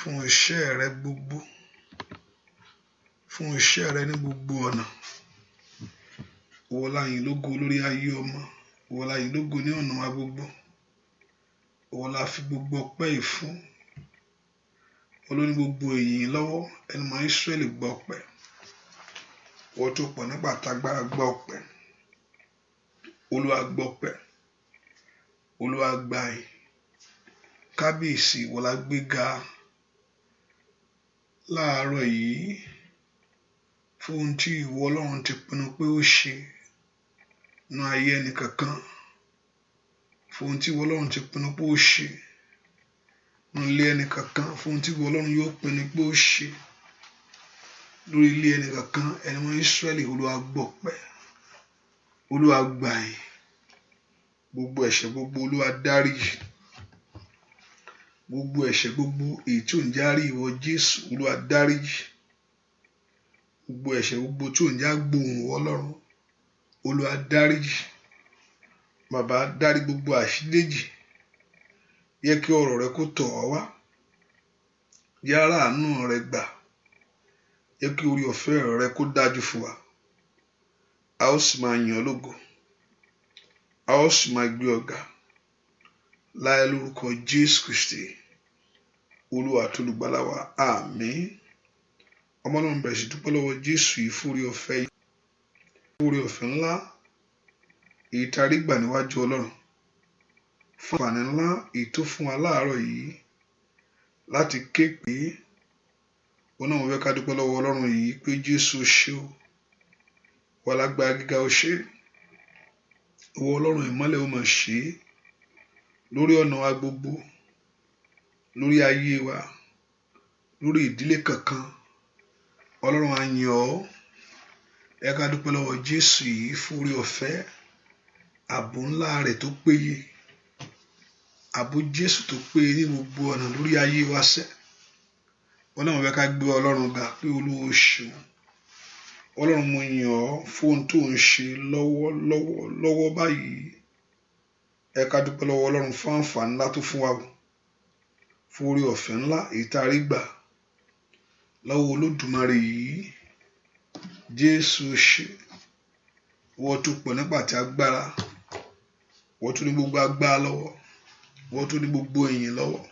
fún iṣẹ́ rẹ gbogbo, fún iṣẹ́ rẹ ní gbogbo ọ̀nà. Ìwọ la yìn lógo lórí ayé ọmọ, ìwọ la yìn lógo ní ọ̀nà wa gbogbo, ìwọ la fi gbogbo ọpẹ́ yìí fún. Olórí gbogbo èyìn lọ́wọ́, ẹni mọ Ísírẹ́lì gbọ́ ọpẹ́. Ìwọ tó pọ̀ nípa tágbára gbọ́ ọpẹ́. Olúwa gbọ́ ọpẹ́, Olúwa gbà yìn. Kábíyèsí ìwọ la gbé ga láàárọ̀ yìí fún ohun tí ìwọ Ọlọ́run ti pinnu pé ó ṣe nínú ayé ẹnì kankan, fún ohun tí ìwọ Ọlọ́run ti pinnu pé ó ṣe nínú ilé ẹnì kankan, fún ohun tí ìwọ Ọlọ́run yóò pinnu pé ó ṣe lórí ilé ẹnì kankan. Ẹni mọ Ísírẹ́lì, Olúwa gbọ́ ọpẹ́, Olúwa gbà yìn. Gbogbo ẹ̀ṣẹ̀ gbogbo Olúwa dáríjì, gbogbo ẹ̀ṣẹ̀ gbogbo èyí tí ò ń járí ìwọ Jésù, Olúwa dáríjì. Gbogbo ẹ̀ṣẹ̀ gbogbo tí ò ń já gbóhùn ìwọ Ọlọ́run, Olúwa dáríjì. Bàbá, dárí gbogbo àṣídèjì, yẹ kí ọ̀rọ̀ rẹ kó tọ̀ ọ́ wá, yára àánú rẹ gbà, yẹ kí orí ọ̀fẹ́ rẹ kó dájú fún wa. A ó sì máa yìn ọ́ lógo, a ó sì máa gbé ọ ga láì lórúkọ Jésù Kristi, Olúwa àti Olùgbàlà wa. Àmín. Ọmọ náà bẹ̀rẹ̀ sí dúpẹ́ lọ́wọ́ Jésù yìí fún orí ọ̀fẹ́ yìí, fún orí ọ̀fẹ́ ńlá èyí tá a rí gbà níwájú Ọlọ́run, fún àǹfààní ńlá èyí tó fún wa láàárọ̀ yìí láti ké pé òun náà fẹ́ ká dúpẹ́ lọ́wọ́ Ọlọ́run yìí pé Jésù ṣé o, wà lágbára gíga o ṣé, ìwọ Ọlọ́run ìmọ́lẹ̀ ó máa ṣe lórí ọ̀nà wa gbogbo, lórí ayé wa, lórí ìdílé kankan. Ọlọ́run a yìn ọ́, ẹ ká dúpẹ́ lọ́wọ́ Jésù yìí fún orí ọ̀fẹ́, ààbò ńlá rẹ̀ tó péye, ààbò Jésù tó péye ní gbogbo ọ̀nà lórí ayé wa sẹ́. Wọ́n náà fẹ́ ká gbé Ọlọ́run ga pé Olúwa o ṣeun. Ọlọ́run mo yìn ọ́ fún ohun tó ń ṣe lọ́wọ́ báyìí. Ẹ ká dúpẹ́ lọ́wọ́ Ọlọ́run fún àǹfààní ńlá tó fún wa, fún orí ọ̀fẹ́ ńlá èyí tá a rí gbà lọ́wọ́ Olódùmarè yìí. Jésù ṣe, ìwọ tó pọ̀ nípa ti agbára, ìwọ tó ní gbogbo agbára lọ́wọ́, ìwọ tó ní gbogbo ìyìn lọ́wọ́,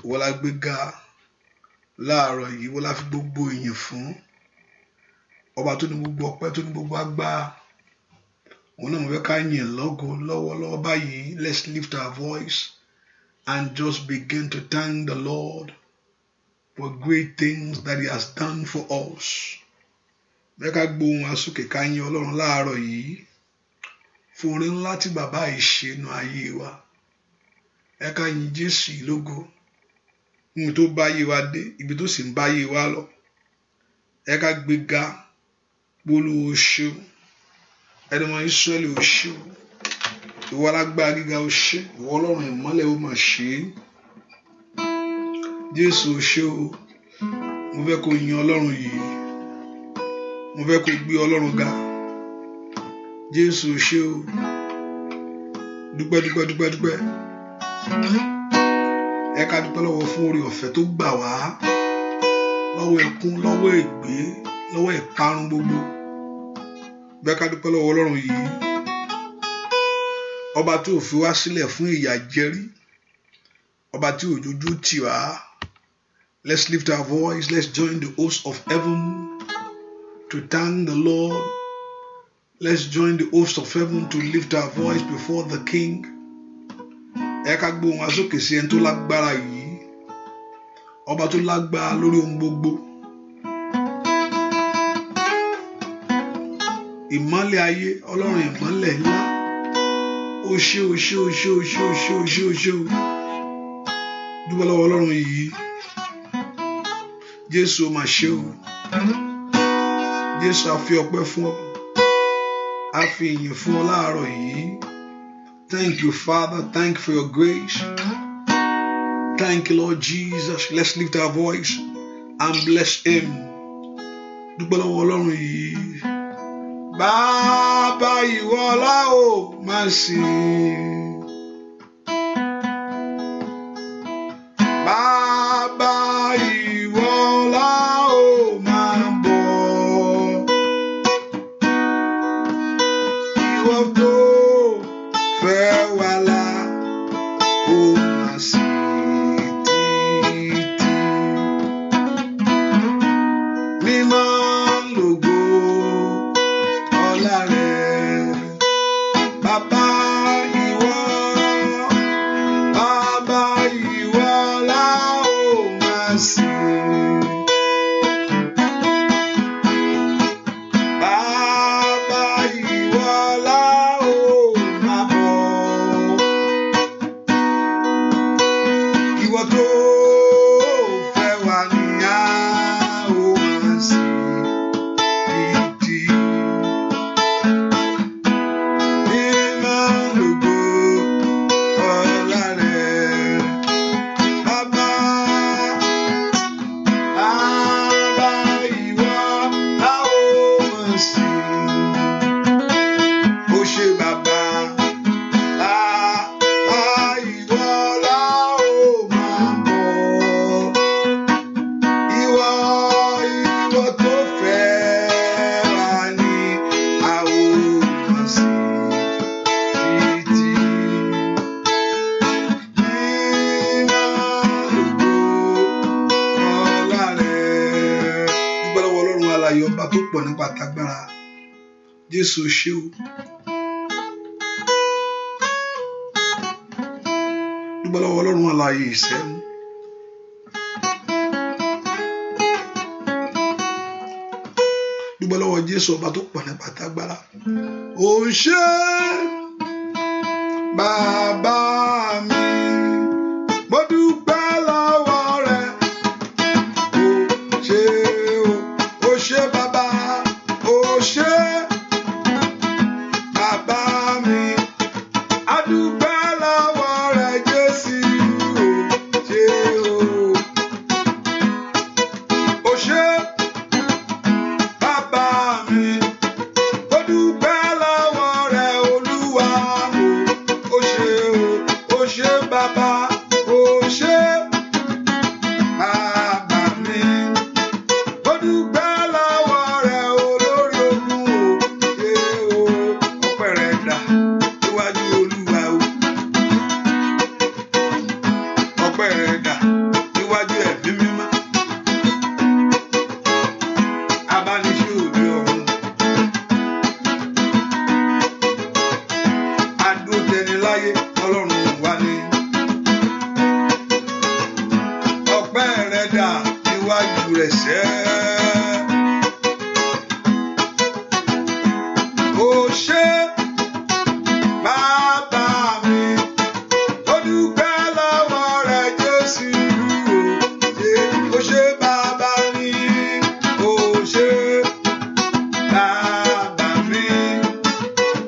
ìwọ la gbé ga láàárọ̀ yìí, ìwọ la fi gbogbo ìyìn fún. Ọba tó ní gbogbo ọpẹ́, tó ní gbogbo agbára, òun náà mo fẹ́ ká yìn lọ́wọ́lọ́wọ́ báyìí. Let's lift our voice and just begin to thank the Lord for great things that he has done for us. Bẹ́ẹ̀ ká gbóhùn wa sókè ká yìn Ọlọ́run láàárọ̀ yìí fún oore ńlá tí bàbá yìí ṣe nínú ayé wa. Ẹ ká yìn Jésù yìí lógo, níbi tó bá yé wa dé, ibi tó sì ń bá yé wa lọ. Ẹ ká gbé ga, Olúwa o ṣé o, ẹni mọ Ísírẹ́lì o ṣé o, ìwọ alágbára gíga o ṣé, ìwọ Ọlọ́run ìmọ́lẹ̀ ó máa ṣe é. Jésù o ṣé o, mo fẹ́ kó yìn Ọlọ́run yìí, mo fẹ́ kó gbé Ọlọ́run ga. Jésù o ṣé o, dúpẹ́. Ẹ ká dúpẹ́ lọ́wọ́ fún orí ọ̀fẹ́ tó gbà wá lọ́wọ́ ẹkún, lọ́wọ́ ègbé, lọ́wọ́ ìparun gbogbo. Bẹ́ẹ̀ ká dúpẹ́ lọ́wọ́ Ọlọ́run yìí, ọba tí ò fi wá sílẹ̀ fún ìyà jẹrí, ọba tí ò jójú tì wá. Let's lift our voice, let's join the host of heaven to thank the Lord. Let's join the host of heaven to lift our voice before the King. Ẹ ká gbóhùn wa sókè sí ẹni tó lágbára yìí, ọba tó lágbára lórí ohun gbogbo. Ìmọ́lẹ̀ ayé, Ọlọ́run ìmọ́lẹ̀ ńlá, o ṣé o ṣé o ṣé o ṣé o ṣé o ṣé o ṣé o. Dúpẹ́ lọ́wọ́ Ọlọ́run yìí. Jésù máa ṣe o, Jésù a fi ọpẹ́ fún ọ, a fi ìyìn fún ọ láàárọ̀ yìí. Thank you, Father. Thank you for your grace. Thank you, Lord Jesus. Let's lift our voice and bless him. Dúpẹ́ lọ́wọ́ Ọlọ́run yìí. Bàbá ìwọ la ó máa sìn. Bàbá sìn. Bàbá ìwọ la ó máa bọ̀. Ìwọ tó fẹ́ wá ní a ó máa sìn gidi. Mímọ́ lógo ọlá rẹ̀. Bàbá ìwọ la ó máa sìn. Ó ṣe bàbá. Ìwọ la ó máa bọ̀. Ìwọ tó fẹ́ wá ní a ó máa sìn títí. Mímọ́ lógo ọlá rẹ̀. Dúpẹ́ lọ́wọ́ Ọlọ́run alààyè ọba tó pọ̀ nípa tagbára. Jésù ṣé o. Dúpẹ́ lọ́wọ́ Ọlọ́run alààyè ìṣẹ́nu. Dúpẹ́ lọ́wọ́ Jésù ọba tó pọ̀ nípa tagbára. Ó ṣé bàbá mi, mo dúpẹ́ lọ́wọ́ rẹ. Ó ṣé bàbá, ó ṣé bàbá mi, a dúpẹ́ lọ́wọ́ rẹ Jésù. Ó ṣé bàbá mi, mo dúpẹ́ lọ́wọ́ rẹ Olúwa. Ó ṣé bàbá, ó ṣé bàbá mi, mo dúpẹ́ lọ́wọ́ rẹ olórí ogun. Ọpẹ́ rẹ dà níwájú Olúwa o. Ọpẹ́ rẹ dà níwájú ẹ̀mí mímọ́. Abániṣe òde ọ̀run. Adótẹni láyé Ọlọ́run wa ni. Ọpẹ́ rẹ dà níwájú rẹ̀ sẹ́. Ó ṣé bàbá mi, mo dúpẹ́ lọ́wọ́ rẹ Jésù. Ó ṣé bàbá mi, ó ṣé bàbá mi,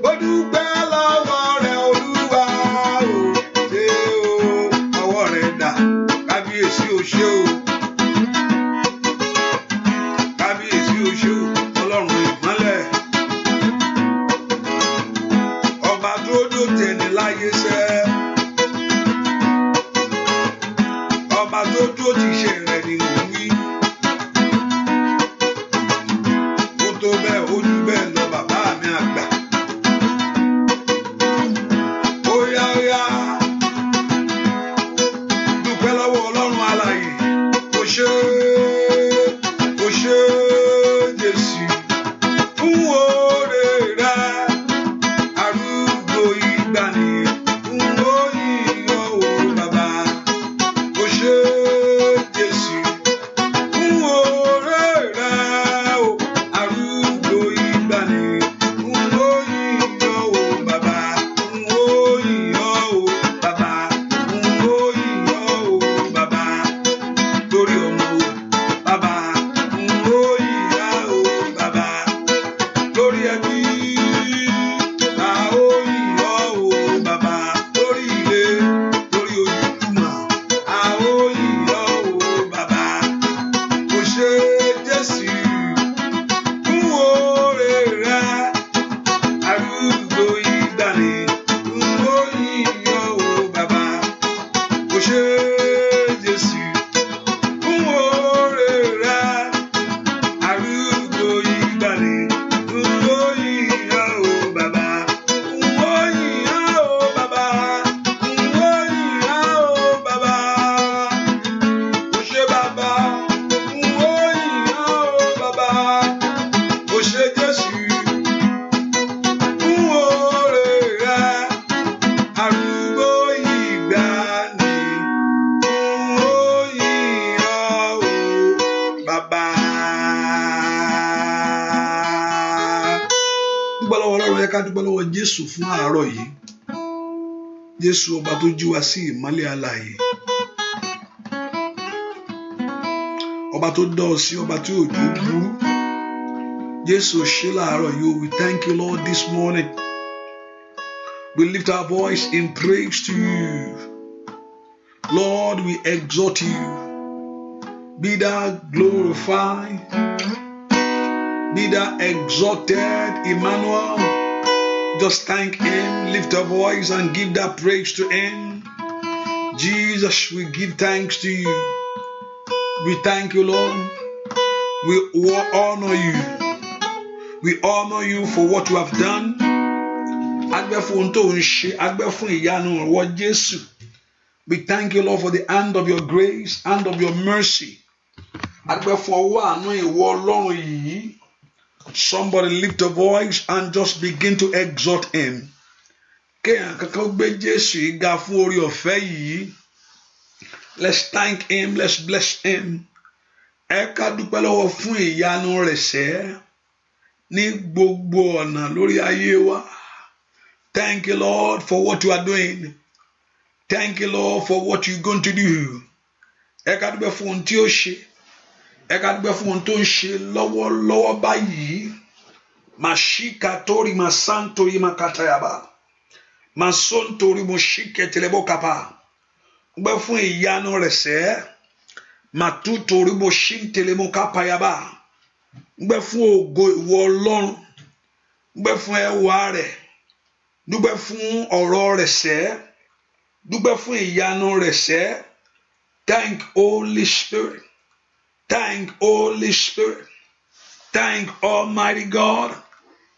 mo dúpẹ́ lọ́wọ́ rẹ Olúwa. Ọwọ́ rẹ dà kábíyèsí ó ṣé o. Kábíyèsí ó ṣé o. Ọlọ́run ìmọ́lẹ̀. Ọba tó dótẹni láyé sẹ́. Ọba tó dó ti ṣe rẹ̀ ni mò ń wí. Ó tó bẹ́ẹ̀ ó jù bẹ́ẹ̀ lọ bàbá mi àgbà. Ó yá dúpẹ́ lọ́wọ́ Ọlọ́run alààyè. Ó ṣé Jésù fún oore rẹ. Arúgbó ìgbàanì fún òyìn ọ̀wọ̀ bàbá. Ó ṣé Jésù fún oore rẹ o. Arúgbó ìgbàanì fún òyìn ọ̀wọ̀ bàbá. Fún òyìn ọ̀wọ̀ bàbá. Fún òyìn ọ̀wọ̀ bàbá. Lórí ọmọ ká dúpẹ́ lọ́wọ́ Jésù fún àárọ̀ yìí. Jésù ọba tó jí wa sí ìmọ́lẹ̀ alààyè. Ọba tó dá ọ sí, ọba tí òjò burú. Jésù ṣe láàárọ̀ yìí. We thank you, Lord, this morning. We lift our voice in praise to you. Lord, we exhort you. Be thou glorified. Be thou exalted, Emmanuel. Just thank him, lift a voice and give that praise to him. Jesus, we give thanks to you. We thank you, Lord. We honor you. We honor you for what you have done. We thank you, Lord, for the hand of your grace, hand of your mercy. Somebody lift a voice and just begin to exhort him. Let's thank him, let's bless him. Thank you, Lord, for what you are doing. Thank you, Lord, for what you're going to do. Lọ́wọ́ báyìí. Mashika tori masantori makatayaba. Masontori moshike telebokapa. Gbẹ fún ìyanu rẹ̀ sẹ́. Matutori moshin telemokapayaba. Gbẹ fún ògo ìwọ Ọlọ́run. Gbẹ fún ẹwà rẹ̀. Dúpẹ́ fún ọ̀rọ̀ rẹ̀ sẹ́. Dúpẹ́ fún ìyanu rẹ̀ sẹ́. Thank Holy Spirit. Thank Holy Spirit. Thank Almighty God.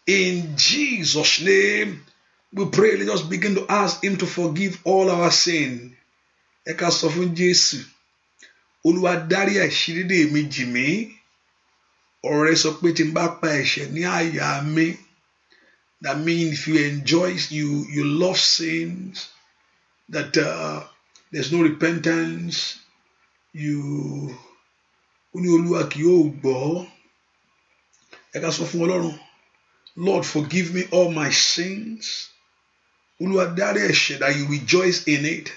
In Jesus' name, we pray. Let us begin to ask him to forgive all our sin. Ẹ ká sọ fún Jésù. Olúwa dárí àṣírí mi jì mí. Ọ̀rọ̀ rẹ̀ sọ pé tí n bá pa ẹ̀ṣẹ̀ ní àyà mi. That means if you enjoy, you love sins, that there's no repentance, Olúwa kì yóò gbọ́. Ẹ ká sọ fún Ọlọ́run, Lord, forgive me all my sins. Olúwa dárí ẹ̀ṣẹ̀, that you rejoice in it.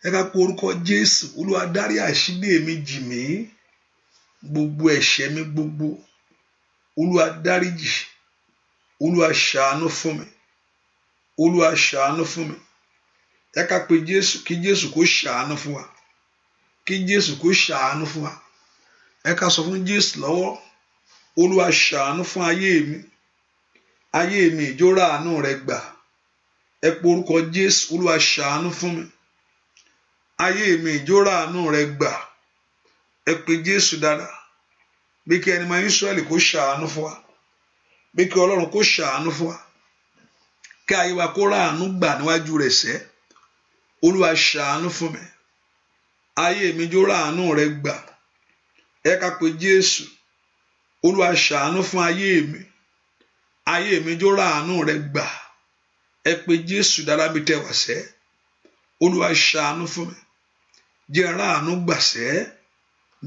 Ẹ ká pe orúkọ Jésù. Olúwa dárí àṣírí mi jì mí. Gbogbo ẹ̀ṣẹ̀ mi gbogbo. Olúwa dáríjì. Olúwa ṣàánú fún mi. Olúwa ṣàánú fún mi. Ẹ ká pe Jésù, kí Jésù kó ṣàánú fún wa. Kí Jésù kó ṣàánú fún wa. Ẹ ká sọ fún Jésù lọ́wọ́. Olúwa ṣàánú fún ayé mi. Ayé mi ìjó ráàánú rẹ gbà. Ẹ pe orúkọ Jésù. Olúwa ṣàánú fún mi. Ayé mi ìjó ráàánú rẹ gbà. Ẹ pe Jésù dáadáa. Bí kí ẹni máa Ísírẹ́lì kó ṣàánú fún wa. Bí kí Ọlọ́run kó ṣàánú fún wa. Kí ayé wa kó ráàánú gbà níwájú rẹ̀ sẹ́. Olúwa ṣàánú fún mi. Ayé mi ìjó ráàánú rẹ gbà. Ẹ ká pe Jésù. Olúwa ṣàánú fún ayé mi. Ayé mi ìjó ráàánú rẹ gbà. Ẹ pe Jésù dáadáa bí tẹ́ wá sẹ́. Olúwa ṣàánú fún mi. Jẹ́ ráàánú gbà sẹ́.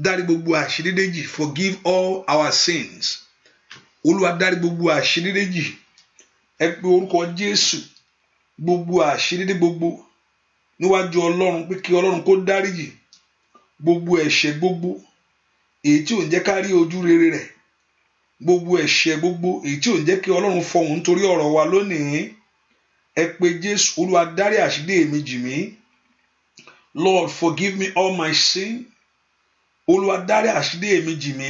Dárí gbogbo àṣírí déjì. Forgive all our sins. Olúwa dárí gbogbo àṣírí déjì. Ẹ pe orúkọ Jésù. Gbogbo àṣírí dé gbogbo níwájú Ọlọ́run, pé kí Ọlọ́run kó dáríjì gbogbo ẹ̀ṣẹ̀ gbogbo èyí tí ò ń jẹ́ ká rí ojú rere rẹ̀. Gbogbo ẹ̀ṣẹ̀ gbogbo èyí tí ò ń jẹ́ kí Ọlọ́run fọhùn nítorí ọ̀rọ̀ wa lónìí. Ẹ pe Jésù. Olúwa dárí àṣírí mi jì mí. Lord, forgive me all my sin. Olúwa dárí àṣírí mi jì mí.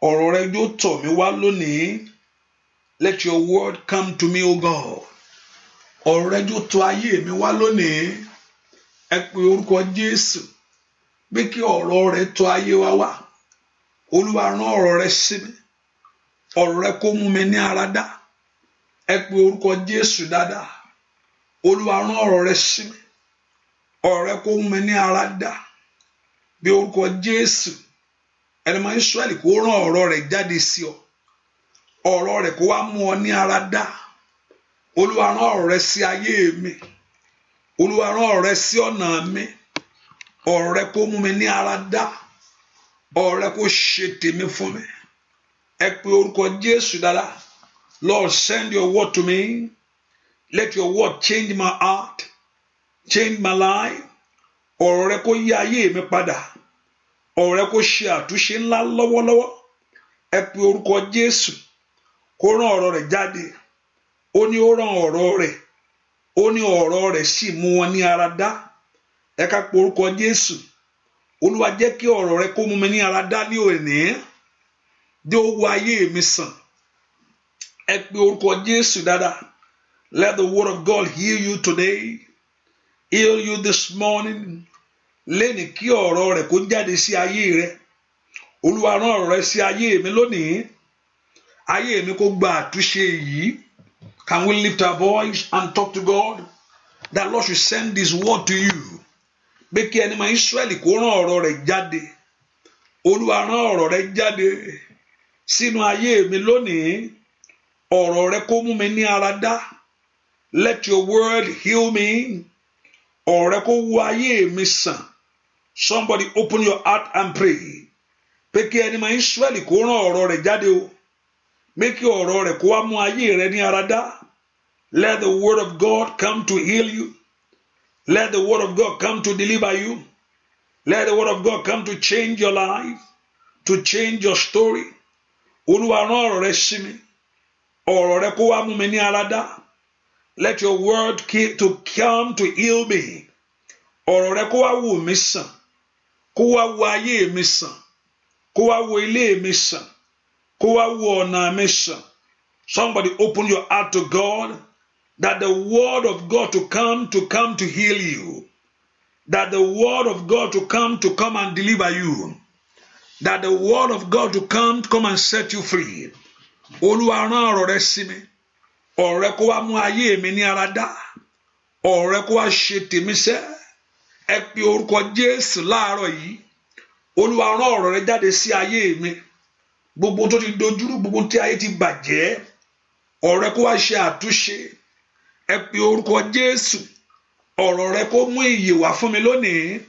Ọ̀rọ̀ rẹ yóò tọ̀ mí wá lónìí. Let your word come to me, O God. Ọ̀rọ̀ rẹ yóò tọ̀ ayé mi wá lónìí. Ẹ pe orúkọ Jésù. Bí kí ọ̀rọ̀ rẹ tọ̀ ayé wa wá. Olúwa rán ọ̀rọ̀ rẹ sí mi. Ọ̀rọ̀ rẹ kó mú mi ní ara dá. Ẹ pe orúkọ Jésù dáadáa. Olúwa rán ọ̀rọ̀ rẹ sí mi. Ọ̀rọ̀ rẹ kó mú mi ní ara dá. Bí orúkọ Jésù. Ẹni máa Ísírẹ́lì kó rán ọ̀rọ̀ rẹ̀ jáde sí ọ. Ọ̀rọ̀ rẹ̀ kó wá mú ọ ní ara dá. Olúwa rán ọ̀rọ̀ rẹ̀ sí ayé mi. Olúwa rán ọ̀rọ̀ rẹ̀ sí ọ̀nà mi. Ọ̀rọ̀ rẹ̀ kó mú mi ní ara dá. Ọ̀rọ̀ rẹ̀ kó ṣe tèmi fún mi. Ẹ pe orúkọ Jésù dáadáa. Lord, send your word to me. Let your word change my heart, change my life. Ọ̀rọ̀ rẹ kó yí ayé mi padà. Ọ̀rọ̀ rẹ kó ṣe àtúnṣe ńlá lọ́wọ́lọ́wọ́. Ẹ pe orúkọ Jésù kó rán ọ̀rọ̀ rẹ̀ jáde. Ó ní ó rán ọ̀rọ̀ rẹ̀. Ó ní ọ̀rọ̀ rẹ̀ sì mú wọn ní ara dá. Ẹ ká pe orúkọ Jésù. Olúwa jẹ́ kí ọ̀rọ̀ rẹ kó mú mi ní ara dá ní òní. Dé ó wo ayé mi sàn. Ẹ pe orúkọ Jésù dáadáa. Let the word of God heal you today. Heal you this morning. Lẹ́ni kí ọ̀rọ̀ rẹ̀ kó jáde sí ayé rẹ. Olúwa rán ọ̀rọ̀ rẹ sí ayé mi lónìí. Ayé mi kó gba àtúnṣe yìí. Can we lift our voice and talk to God? That Lord should send this word to you. Pé kí ẹni máa Ísírẹ́lì kó rán ọ̀rọ̀ rẹ̀ jáde. Olúwa rán ọ̀rọ̀ rẹ̀ jáde sínú ayé mi lónìí. Ọ̀rọ̀ rẹ̀ kó mú mi ní ara dá. Let your word heal me. Ọ̀rọ̀ rẹ̀ kó wo ayé mi sàn. Somebody open your heart and pray. Pé kí ẹni máa Ísírẹ́lì kó rán ọ̀rọ̀ rẹ̀ jáde o. Pé kí ọ̀rọ̀ rẹ̀ kó wá mú ayé rẹ ní ara dá. Let the word of God come to heal you. Let the word of God come to deliver you. Let the word of God come to change your life, to change your story. Olúwa rán ọ̀rọ̀ rẹ sí mi. Ọ̀rọ̀ rẹ kó wá mú mi ní ara dá. Let your word to come to heal me. Ọ̀rọ̀ rẹ kó wá wò mí sàn. Kó wá wo ayé mi sàn. Kó wá wo ilé mi sàn. Kó wá wo ọ̀nà mi sàn. Somebody open your heart to God. That the word of God to come to heal you. That the word of God to come and deliver you. That the word of God to come and set you free. Olúwa rán ọ̀rọ̀ rẹ sí mi. Ọ̀rọ̀ rẹ kó wá mú ayé mi ní ara dá. Ọ̀rọ̀ rẹ kó wá ṣe tèmi sẹ́. Ẹ pe orúkọ Jésù láàárọ̀ yìí. Olúwa rán ọ̀rọ̀ rẹ jáde sí ayé mi. Gbogbo tó ti dojúrú, gbogbo tí ayé ti bàjẹ́. Ọ̀rọ̀ rẹ kó wá ṣe àtúnṣe. Ẹ pe orúkọ Jésù. Ọ̀rọ̀ rẹ kó mú ìyè wá fún mi lónìí.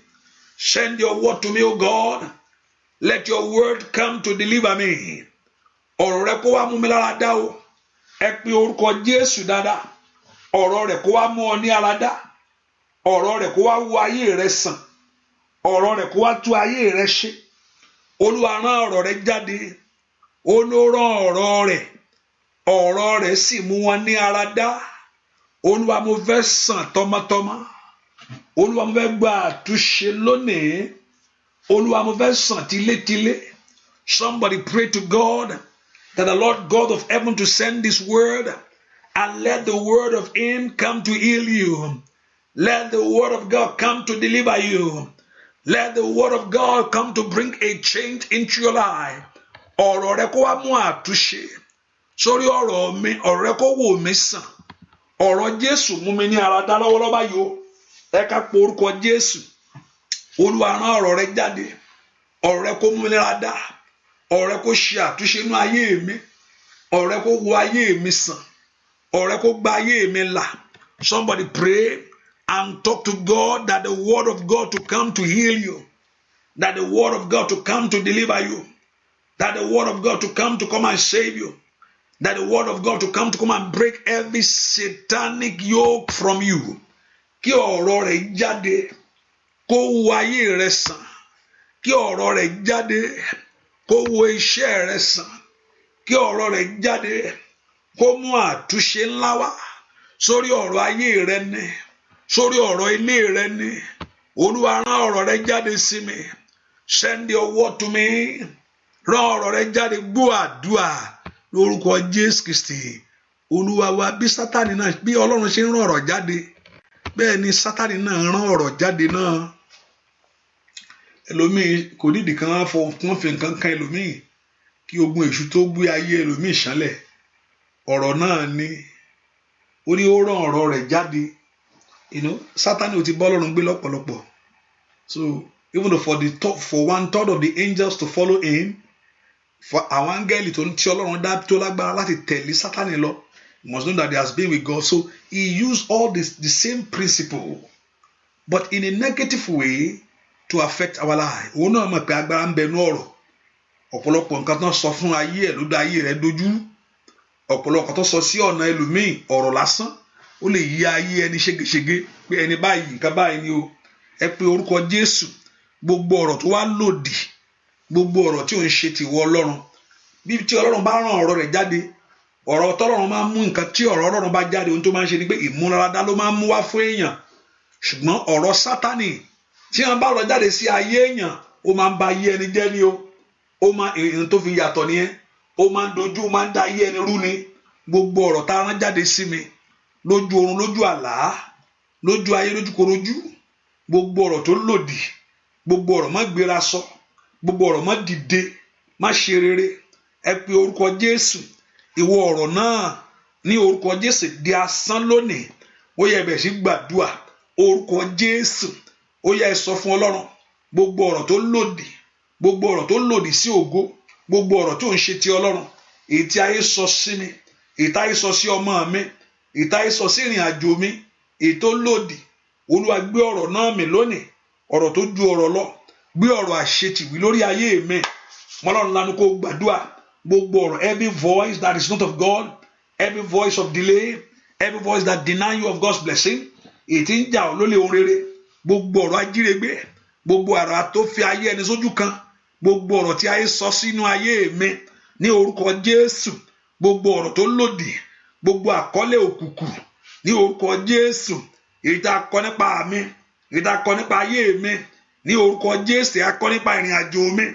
Send your word to me, O God. Let your word come to deliver me. Ọ̀rọ̀ rẹ kó wá mú mi lára dá o. Ẹ pe orúkọ Jésù dáadáa. Ọ̀rọ̀ rẹ kó wá mú ọ ní ara dá. Ọ̀rọ̀ rẹ kó wá wo ayé rẹ sàn. Ọ̀rọ̀ rẹ kó wá tú ayé rẹ ṣe. Olúwa rán ọ̀rọ̀ rẹ jáde. Ó ló rán ọ̀rọ̀ rẹ. Ọ̀rọ̀ rẹ sì mú wọn ní ara dá. Olúwa mo fẹ́ sàn tọmọtọmọ. Olúwa mo fẹ́ gba àtúnṣe lónìí. Olúwa mo fẹ́ sàn tilétilé. Somebody pray to God that the Lord God of heaven to send this word and let the word of him come to heal you. Let the word of God come to deliver you. Let the word of God come to bring a change into your life. Ọ̀rọ̀ rẹ kó wá mú àtúnṣe sórí ọ̀rọ̀ mi. Ọ̀rọ̀ rẹ kó wò mí sàn. Ọ̀rọ̀ Jésù mú mi ní ara dá lọ́wọ́lọ́wọ́ báyìí o. Ẹ ká pe orúkọ Jésù. Olúwa rán ọ̀rọ̀ rẹ jáde. Ọ̀rọ̀ rẹ kó mú mi ní ara dá. Ọ̀rọ̀ rẹ kó ṣe àtúnṣe inú ayé mi. Ọ̀rọ̀ rẹ kó wo ayé mi sàn. Ọ̀rọ̀ rẹ kó gba ayé mi là. Somebody pray and talk to God that the word of God to come to heal you. That the word of God to come to deliver you. That the word of God to come and save you. That the word of God to come and break every satanic yoke from you. Kí ọ̀rọ̀ rẹ̀ jáde, kó wo ayé rẹ̀ sàn. Kí ọ̀rọ̀ rẹ̀ jáde, kó wo iṣẹ́ rẹ̀ sàn. Kí ọ̀rọ̀ rẹ̀ jáde, kó mú àtúnṣe ńlá wá sórí ọ̀rọ̀ ayé rẹ ni, sórí ọ̀rọ̀ ilé rẹ ni. Olúwa rán ọ̀rọ̀ rẹ̀ jáde sí mi. Send your word to me. Rán ọ̀rọ̀ rẹ̀ jáde, gbọ́ àdúrà lórúkọ Jésù Kristi. Olúwa wa, bí Sátánì náà, bí Ọlọ́run ṣe ń rán ọ̀rọ̀ jáde, bẹ́ẹ̀ ni Sátánì náà rán ọ̀rọ̀ jáde náà. Ẹlòmíì kò nídìí kan wọ́n fi nǹkan kan ẹlòmíì kí ogun èṣù tó gbé ayé ẹlòmíì ṣánlẹ̀. Ọ̀rọ̀ náà ni ó ní ó rán ọ̀rọ̀ rẹ̀ jáde. Sátánì ò ti bọ́ Ọlọ́run gbé lọ́pọ̀lọpọ̀. So even though for 1/3 of the angels to follow him, for àwọn áńgẹ́lì tó ń tí Ọlọ́run dá tó lágbára láti tẹ̀lé Sátánì lọ, you must know that he has been with God. So he used all the same principle, but in a negative way to affect our life. Òun náà mọ̀ pé agbára ń bẹ nú ọ̀rọ̀. Ọ̀pọ̀lọpọ̀ nǹkan tó ń sọ fún ayé ẹ̀ ló dá ayé rẹ̀ dojú. ọ̀pọ̀lọpọ̀ tó sọ sí ọ̀nà ẹlòmíì ọ̀rọ̀ lásán ó lè yí ayé ẹni ségesège pé ẹni báyìí nǹkan báyìí ni o. Ẹ pe orúkọ Jésù, gbogbo ọ̀rọ̀ tó wá lòdì, gbogbo ọ̀rọ̀ tí ò ń ṣe tìwọ Ọlọ́run, bí tí Ọlọ́run bá rán ọ̀rọ̀ rẹ̀ jáde, ọ̀rọ̀ tọ́lọ́run máa ń mú nǹkan tí ọ̀rọ̀ Ọlọ́run bá jáde, ohun tó máa ń ṣe ni pé ìmúláradá ló máa ń mú wá fún èèyàn. Ṣùgbọ́n ọ̀rọ̀ Sátánì tí wọ́n bá lọ jáde sí ayé èèyàn, ó máa ń ba ayé ẹni jẹ́ ni o. Ó máa èèyàn tó fi yàtọ̀ nìyẹn, ó máa ń dojú, ó máa ń dá ayé ẹni rú ni. Gbogbo ọ̀rọ̀ tá a rán jáde sí mi lójú oorun, lójú àlá, lójú ayé, lójú korojú, gbogbo ọ̀rọ̀ tó lòdì, gbogbo ọ̀rọ̀ má gbéra sọ, gbogbo ọ̀rọ̀ má dìde, má ṣe rere. Ẹ pe orúkọ Jésù, ìwọ ọ̀rọ̀ náà ní orúkọ Jésù di asán lónìí. Ó yẹ bẹ̀ sí gbàdúà orúkọ Jésù. Ó yẹ ẹ sọ fún Ọlọ́run gbogbo ọ̀rọ̀ tó lòdì, gbogbo ọ̀rọ̀ tó lòdì sí ògo, gbogbo ọ̀rọ̀ tó ń ṣe ti Ọlọ́run, èyí tí ayé sọ sí mi, èyí tí ayé sọ sí ọmọ mi, èyí tí ayé sọ sí ìrìn àjò mi, èyí tó lòdì. Olúwa gbé ọ̀rọ̀ náà mì lónìí, ọ̀rọ̀ tó ju ọ̀rọ̀ lọ, gbé ọ̀rọ̀ àṣetìwí lórí ayé mi. Ọlọ́run lanu kó gbàdúà gbogbo ọ̀rọ̀, every voice that is not of God, every voice of delay, every voice that deny you of God's blessing, èyí tí ń jà ọ́ lólè ohun rere, gbogbo ọ̀rọ̀ ajírégbé, gbogbo ọ̀rọ̀ tó fi ayé ẹni sójú kan, gbogbo ọ̀rọ̀ tí ayé sọ sínú ayé mi ní orúkọ Jésù, gbogbo ọ̀rọ̀ tó lòdì, gbogbo àkọlé òkùnkùn ní orúkọ Jésù, èyí tá a kọ nípa mi, èyí tá a kọ nípa ayé mi ní orúkọ Jésù, a kọ nípa ìrìn àjò mi.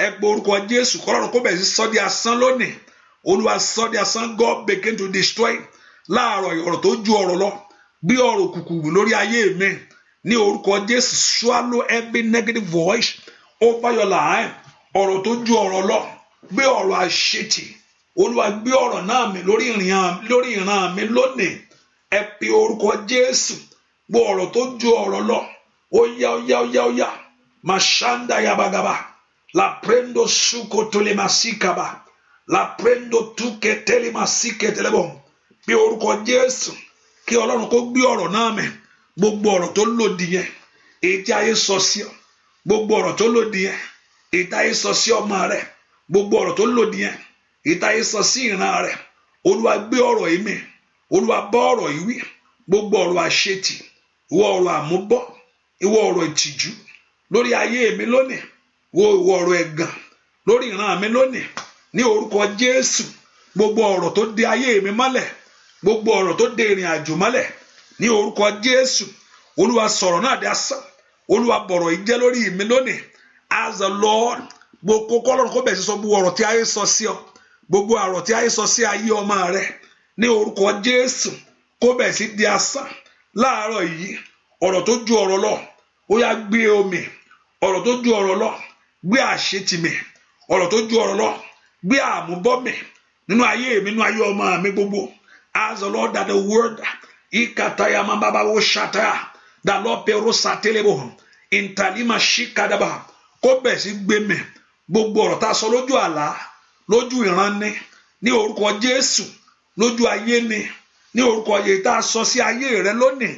Ẹ gbọ́ orúkọ Jésù, kọ́lọ́run kó bẹ̀rẹ̀ sí sọ di asán lónìí. Olúwa sọ di asán. God begin to destroy láàárọ̀ ọ̀rọ̀ tó ju ọ̀rọ̀ lọ, bí ọ̀rọ̀ òkùnkùn lórí ayé mi ní orúkọ Jésù. Swallow every negative voice over your life. Ọ̀rọ̀ tó ju ọ̀rọ̀ lọ, gbé ọ̀rọ̀ àṣetì. Olúwa gbé ọ̀rọ̀ náà mi lórí ìran mi lónìí. Ẹ pe orúkọ Jésù, gbọ́ ọ̀rọ̀ tó ju ọ̀rọ̀ lọ. Ó yá mashanda yabagaba, la prendo suko tolemasikaba, la prendo tuke telemasikatelebo. Pe orúkọ Jésù, kí Ọlọ́run kó gbé ọ̀rọ̀ náà mì. Gbogbo ọ̀rọ̀ tó lòdì yẹn, èyí tí ayé sọ sí ọ, gbogbo ọ̀rọ̀ tó lòdì yẹn, èyí tí ayé sọ sí ọmọ rẹ, gbogbo ọ̀rọ̀ tó lòdì yẹn, èyí tí ayé sọ sí ìran rẹ, Olúwa gbé ọ̀rọ̀ yìí mì. Olúwa bá ọ̀rọ̀ yìí wí. Gbogbo ọ̀rọ̀ àṣetì, ìwọ ọ̀rọ̀ àmúbọ́, ìwọ ọ̀rọ̀ ìtìjú lórí ayé mi lónìí, ìwọ ọ̀rọ̀ ẹ̀gàn lórí ìran mi lónìí ní orúkọ Jésù. Gbogbo ọ̀rọ̀ tó de ayé mi mọ́lẹ̀, gbogbo ọ̀rọ̀ tó de ìrìn àjò mọ́lẹ̀ ní orúkọ Jésù. Olúwa sọ̀rọ̀ náà di asán. Olúwa bọ̀rọ̀ yìí jẹ́ lórí mi lónìí. As the Lord, gbogbo kọ́lọ́run kó bẹ̀rẹ̀ sí sọ gbogbo ọ̀rọ̀ tí ayé sọ sí ọ, gbogbo ọ̀rọ̀ tí ayé sọ sí ayé ọmọ rẹ ní orúkọ Jésù kó bẹ̀rẹ̀ sí di asán láàárọ̀ yìí. Ọ̀rọ̀ tó ju ọ̀rọ̀ lọ, ó yá gbé omi. Ọ̀rọ̀ tó ju ọ̀rọ̀ lọ, gbé àṣetì mi. Ọ̀rọ̀ tó ju ọ̀rọ̀ lọ, gbé àmúbọ́ mi nínú ayé mi, nínú ayé ọmọ mi gbogbo. As the Lord that the word ikataya mambaba wo shataya da Lord pero satelebo intalima shikadaba kó bẹ̀ sí gbé mi. Gbogbo ọ̀rọ̀ tá a sọ lójú àlá, lójú ìran ni ní orúkọ Jésù, lójú ayé ni ní orúkọ yìí tá a sọ sí ayé rẹ lónìí,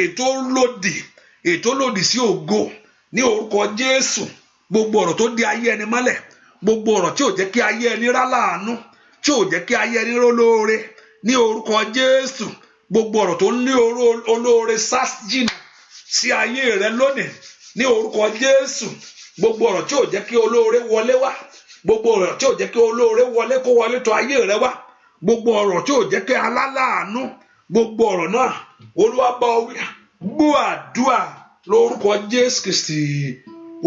ètò lòdì sí ògo ní orúkọ Jésù. Gbogbo ọ̀rọ̀ tó di ayé ẹni mọ́lẹ̀, gbogbo ọ̀rọ̀ tí ò jẹ́ kí ayé ẹni rá láàánú, tí ò jẹ́ kí ayé ẹni ró lóore ní orúkọ Jésù. Gbogbo ọ̀rọ̀ tó ní olóore jìnnà sí ayé rẹ lónìí ní orúkọ Jésù. Gbogbo ọ̀rọ̀ tí ò jẹ́ kí olóore wọlé wá, gbogbo ọ̀rọ̀ tí ò jẹ́ kí olóore wọlé kó wọlé tọ̀ ayé rẹ wá, gbogbo ọ̀rọ̀ tí ò jẹ́ kí aláàánú, gbogbo ọ̀rọ̀ náà Olúwa bá ọ wí. Gbọ́ àdúà lórúkọ Jésù Kristi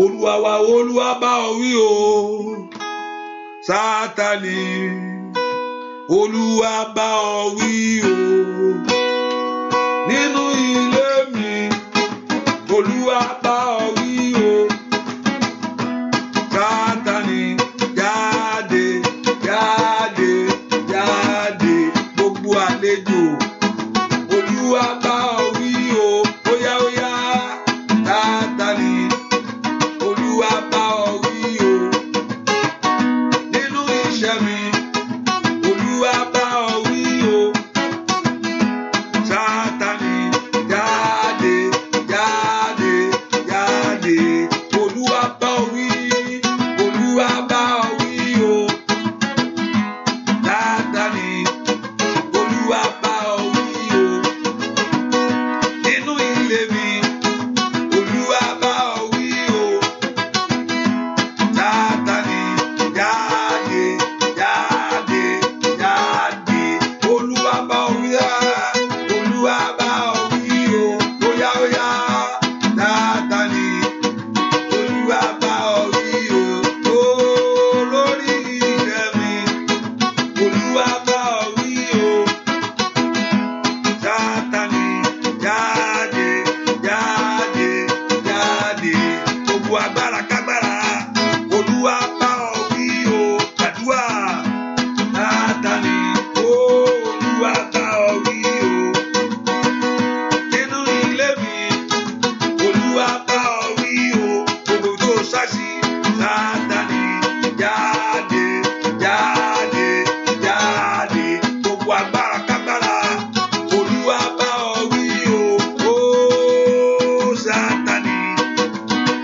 Olúwa wa. Olúwa bá ọ wí o Sátánì, Olúwa bá ọ wí o nínú ilé mi, Olúwa bá ọ wí o Sátánì, jáde jáde jáde. Gbogbo àlejò, Olúwa bá ọ wí o. Óyá Sátánì, Olúwa bá ọ wí o nínú iṣẹ́ mi, Olúwa bá ọ wí o Sátánì, jáde jáde jáde. gbogbo agbára kágbára Olúwa bá ọ wí o gbàdúrà Sátánì Olúwa bá ọ wí o nínú ilé mi Olúwa bá ọ wí o gbogbo tó ṣáṣí Sátánì jáde jáde jáde gbogbo agbára kágbára Olúwa bá ọ wí o Sátánì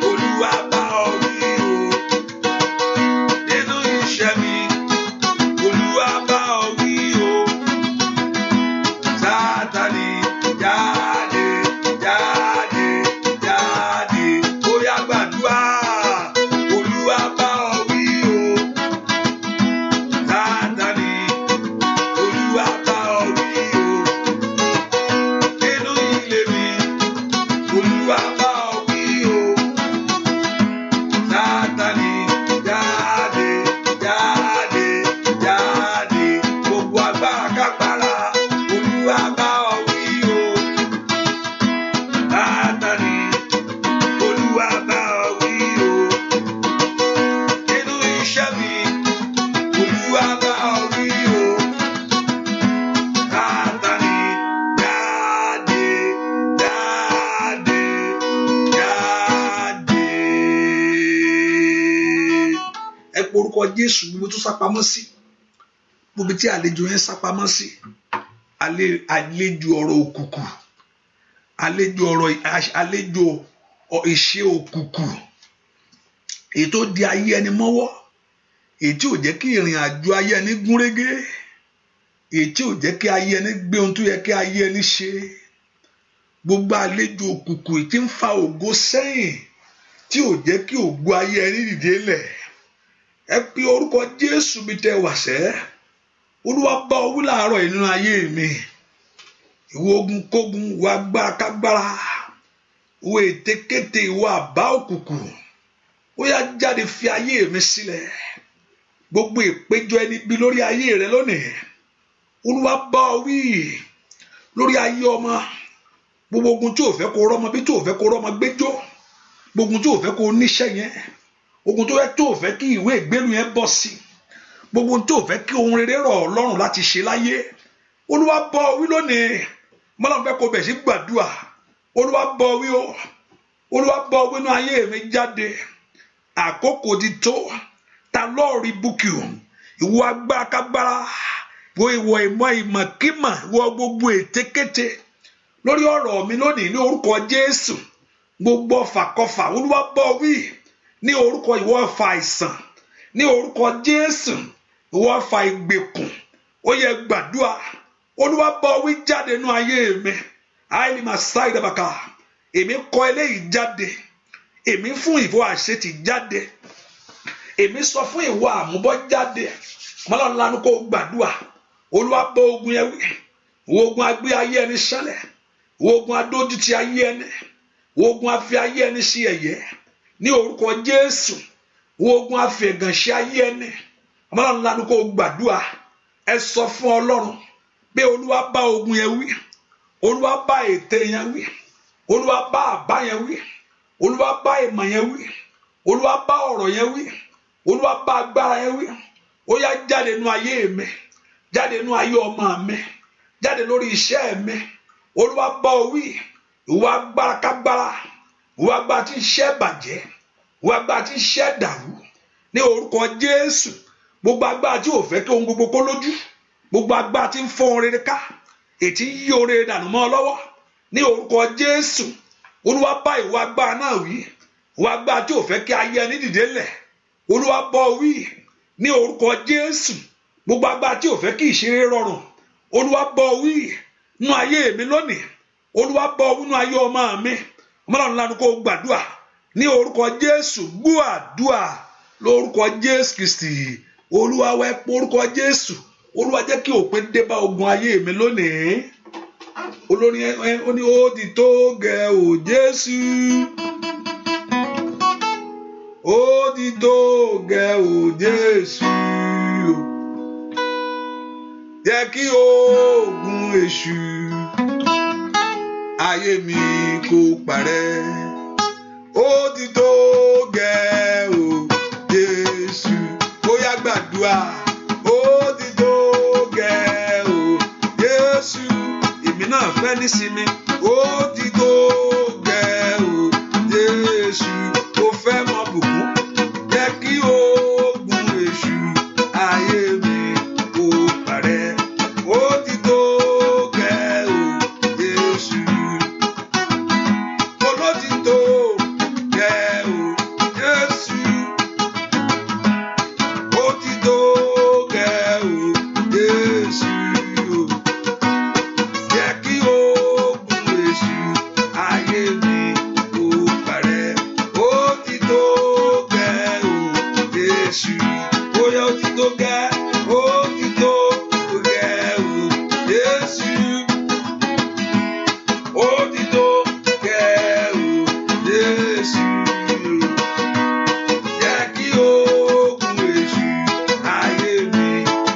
Olúwa bá ọ wí o nínú iṣẹ́ mi Olúwa bá ọ wí o Sátánì jáde jáde jáde ó yá gbàdúrà Olúwa bá ọ wí o Sátánì Olúwa bá ọ wí o nínú ilé mi Olúwa bá ọ wí o Sátánì jáde jáde jáde gbogbo agbára kágbára Olúwa bá ọ wí o Sátánì Olúwa bá ọ wí o nínú iṣẹ́ mi Olúwa bá ọ wí o Sátánì jáde jáde jáde. Ẹ pe orúkọ Jésù gbogbo tó sápamọ́ sí gbogbo tí àlejò yẹn sápamọ́ sí àlejò ọ̀rọ̀ òkùnkùn àlejò ìṣe òkùnkùn èyí tó di ayé ẹni mọ́wọ́ èyí tí ò jẹ́ kí ìrìn àjò ayé ẹni gúnrégé èyí tí ò jẹ́ kí ayé ẹni gbé ohun tó yẹ kí ayé ẹni ṣe gbogbo àlejò òkùnkùn èyí tí ń fa ògo sẹ́yìn tí ò jẹ́ kí ògo ayé ẹni dìde lẹ̀ ẹ pe orúkọ Jésù bí tẹ wà sẹ́ Olúwa bá ọ wí láàárọ̀ yìí nínú ayé mi ìwọ ogun kógun ìwọ agbára kágbára ìwọ ètekéte ìwọ àbá òkùnkùn ó yá jáde fi ayé mi sílẹ̀ gbogbo ìpéjọ ẹni bí lórí ayé rẹ lónìí Olúwa bá ọ wí lórí ayé ọmọ gbogbo ogun tí ò fẹ́ kó rọ́mọ bí tí ò fẹ́ kó rọ́mọ gbẹ́jọ́ gbogbo ogun tí ò fẹ́ kó níṣẹ́ yẹn ogun tó fẹ́ kí ìwé ìgbélu yẹn bọ́ sí gbogbo ohun tó fẹ́ kí ohun rere rọ̀ ọ́ lọ́rùn láti ṣe láyé Olúwa bá ọ wí lónìí mọ́lá fẹ́ kó bẹ̀ sí gbàdúrà Olúwa bá ọ wí o Olúwa bá ọ wí nínú ayé mi jáde àkókò ti tó ta lọ́ọ̀rì búkì ìwọ agbára kágbára ìwọ ìmọ̀kímọ̀ ìwọ gbogbo ètekéte lórí ọ̀rọ̀ mi lónìí ní orúkọ Jésù gbogbo ọfàkọfà Olúwa bá ọ wí ní orúkọ ìwọ ọfà àìsàn ní orúkọ Jésù ìwọ ọfà ìgbèkùn ó yẹ gbàdúrà Olúwa bá ọ wí jáde nínú ayé mi àìlè máa sá ìdàbàkà èmi kọ eléyìí jáde èmi fún ìwọ àṣetì jáde èmi sọ fún ìwọ àmúbọ jáde mọ́lá lánàá kó gbàdúrà Olúwa bá ogun yẹn wí ìwọ ogun agbé ayé ẹni ṣẹlẹ̀ ìwọ ogun adójútì ayé ẹni ìwọ ogun afi ayé ẹni sí ẹ̀yẹ ní orúkọ Jésù ìwọ ogun afi ẹ̀gàn sí ayé ẹni mọ́lá lánàá kó gbàdúrà ẹ sọ fún Ọlọ́run pé Olúwa bá ogun yẹn wí Olúwa bá ète yẹn wí Olúwa bá àbá yẹn wí Olúwa bá ìmọ̀ yẹn wí Olúwa bá ọ̀rọ̀ yẹn wí Olúwa bá agbára yẹn wí ó yá jáde nínú ayé mi jáde nínú ayé ọmọ mi jáde lórí iṣẹ́ mi Olúwa bá ọ wí ìwọ agbára kágbára ìwọ agbára tí ń ṣẹ́ bàjẹ́ ìwọ agbára tí ń ṣẹ́ dàrú ní orúkọ Jésù gbogbo agbára tí ò fẹ́ kí ohun gbogbo kó lójú gbogbo agbára tí ń fọ́ ohun rere ká ètí yí ohun rere dànù mọ́ ọ lọ́wọ́ ní orúkọ Jésù Olúwa bá ìwọ agbára náà wí ìwọ agbára tí ò fẹ́ kí ayé ẹni dìde lẹ̀ Olúwa bá ọ wí ní orúkọ Jésù gbogbo agbára tí ò fẹ́ kí ìṣeré rọrùn Olúwa bá ọ wí nínú ayé mi lónìí Olúwa bá ọ wí nínú ayé ọmọ mi ọmọlànà lánàá kó gbàdúrà ní orúkọ Jésù gbọ́ àdúrà lórúkọ Jésù Kristi Olúwa wá pé orúkọ Jésù Olúwa jẹ́ kí òpin dé bá ogun ayé mi lónìí olórin ó ní ó ti tó gẹ́ o Jésù ó ti tó gẹ́ o Jésù jẹ́ kí ogun èṣù ayé mi kó parẹ́ ó ti tó gbàdúrà ó ti tó gẹ́ o Jésù èmi náà fẹ́ nísinmi ó ti tó gẹ́ o Jésù mo fẹ́ mọ bùkún jẹ́ kí ogun èṣù ayé mi kó parẹ́ ó ti tó gẹ́ o Jésù ó ti tó gẹ́ o Jésù ó ti tó gẹ́ o Jésù jẹ́ kí ogun èṣù ayé mi kó parẹ́ ó ti tó gẹ́ o Jésù bóyá ó ti tó gẹ́ ó ti tó gẹ́ o Jésù ó ti tó gẹ́ o Jésù jẹ́ kí ogun èṣù ayé mi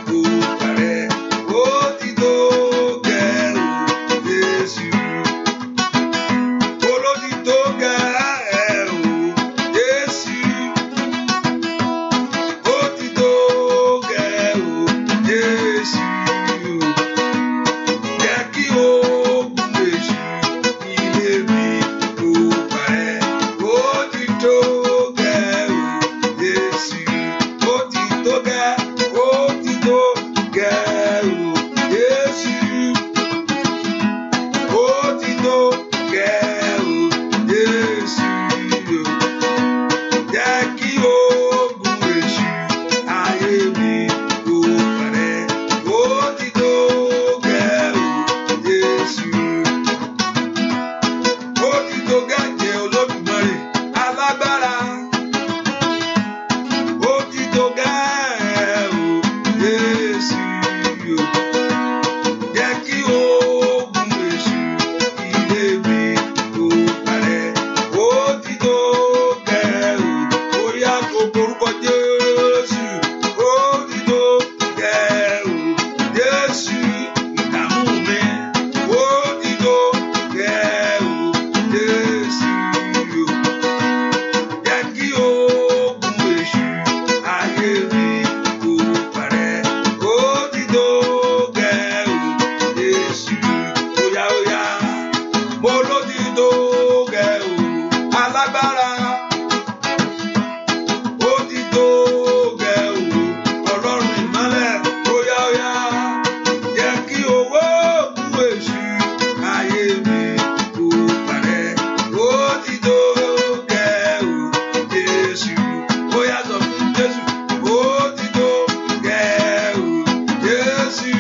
kó parẹ́ ó ti tó gẹ́ o Jésù ó ti tó gẹ́ o Jésù ó ti tó gẹ́ o Jésù jẹ́ kí ogun èṣù ilé mi kó parẹ́ ó ti tó gẹ́ o Jésù ó ti tó gẹ́ ó ti tó gẹ́ o Jésù ó ti tó gẹ́ o Jésù jẹ́ kí ogun èṣù ayé mi kó parẹ́ ó ti tó gẹ́ o Jésù ó ti tó gẹ́ jẹ́ Olódùmarè alágbára ó ti tó gẹ́ o Jésù jẹ́ kí ogun èṣù ilé mi kó parẹ́ ó ti tó gẹ́ o ó yá kó porúkọ Jésù ó ti tó gẹ́ o Jésù ìdààmú mi ó ti tó gẹ́ o Jésù jẹ́ kí ogun èṣù ayé mi kó parẹ́ ó ti tó gẹ́ o Jésù ó yá mo ló ti tó gẹ́ o alágbára ó ti tó gẹ́ o Ọlọ́run ìmọ́lẹ̀ ó yá jẹ́ kí owó ogun èṣù ayé mi kó parẹ́ ó ti tó gẹ́ o Jésù ó yá sọ fún Jésù ó ti tó gẹ́ o Jésù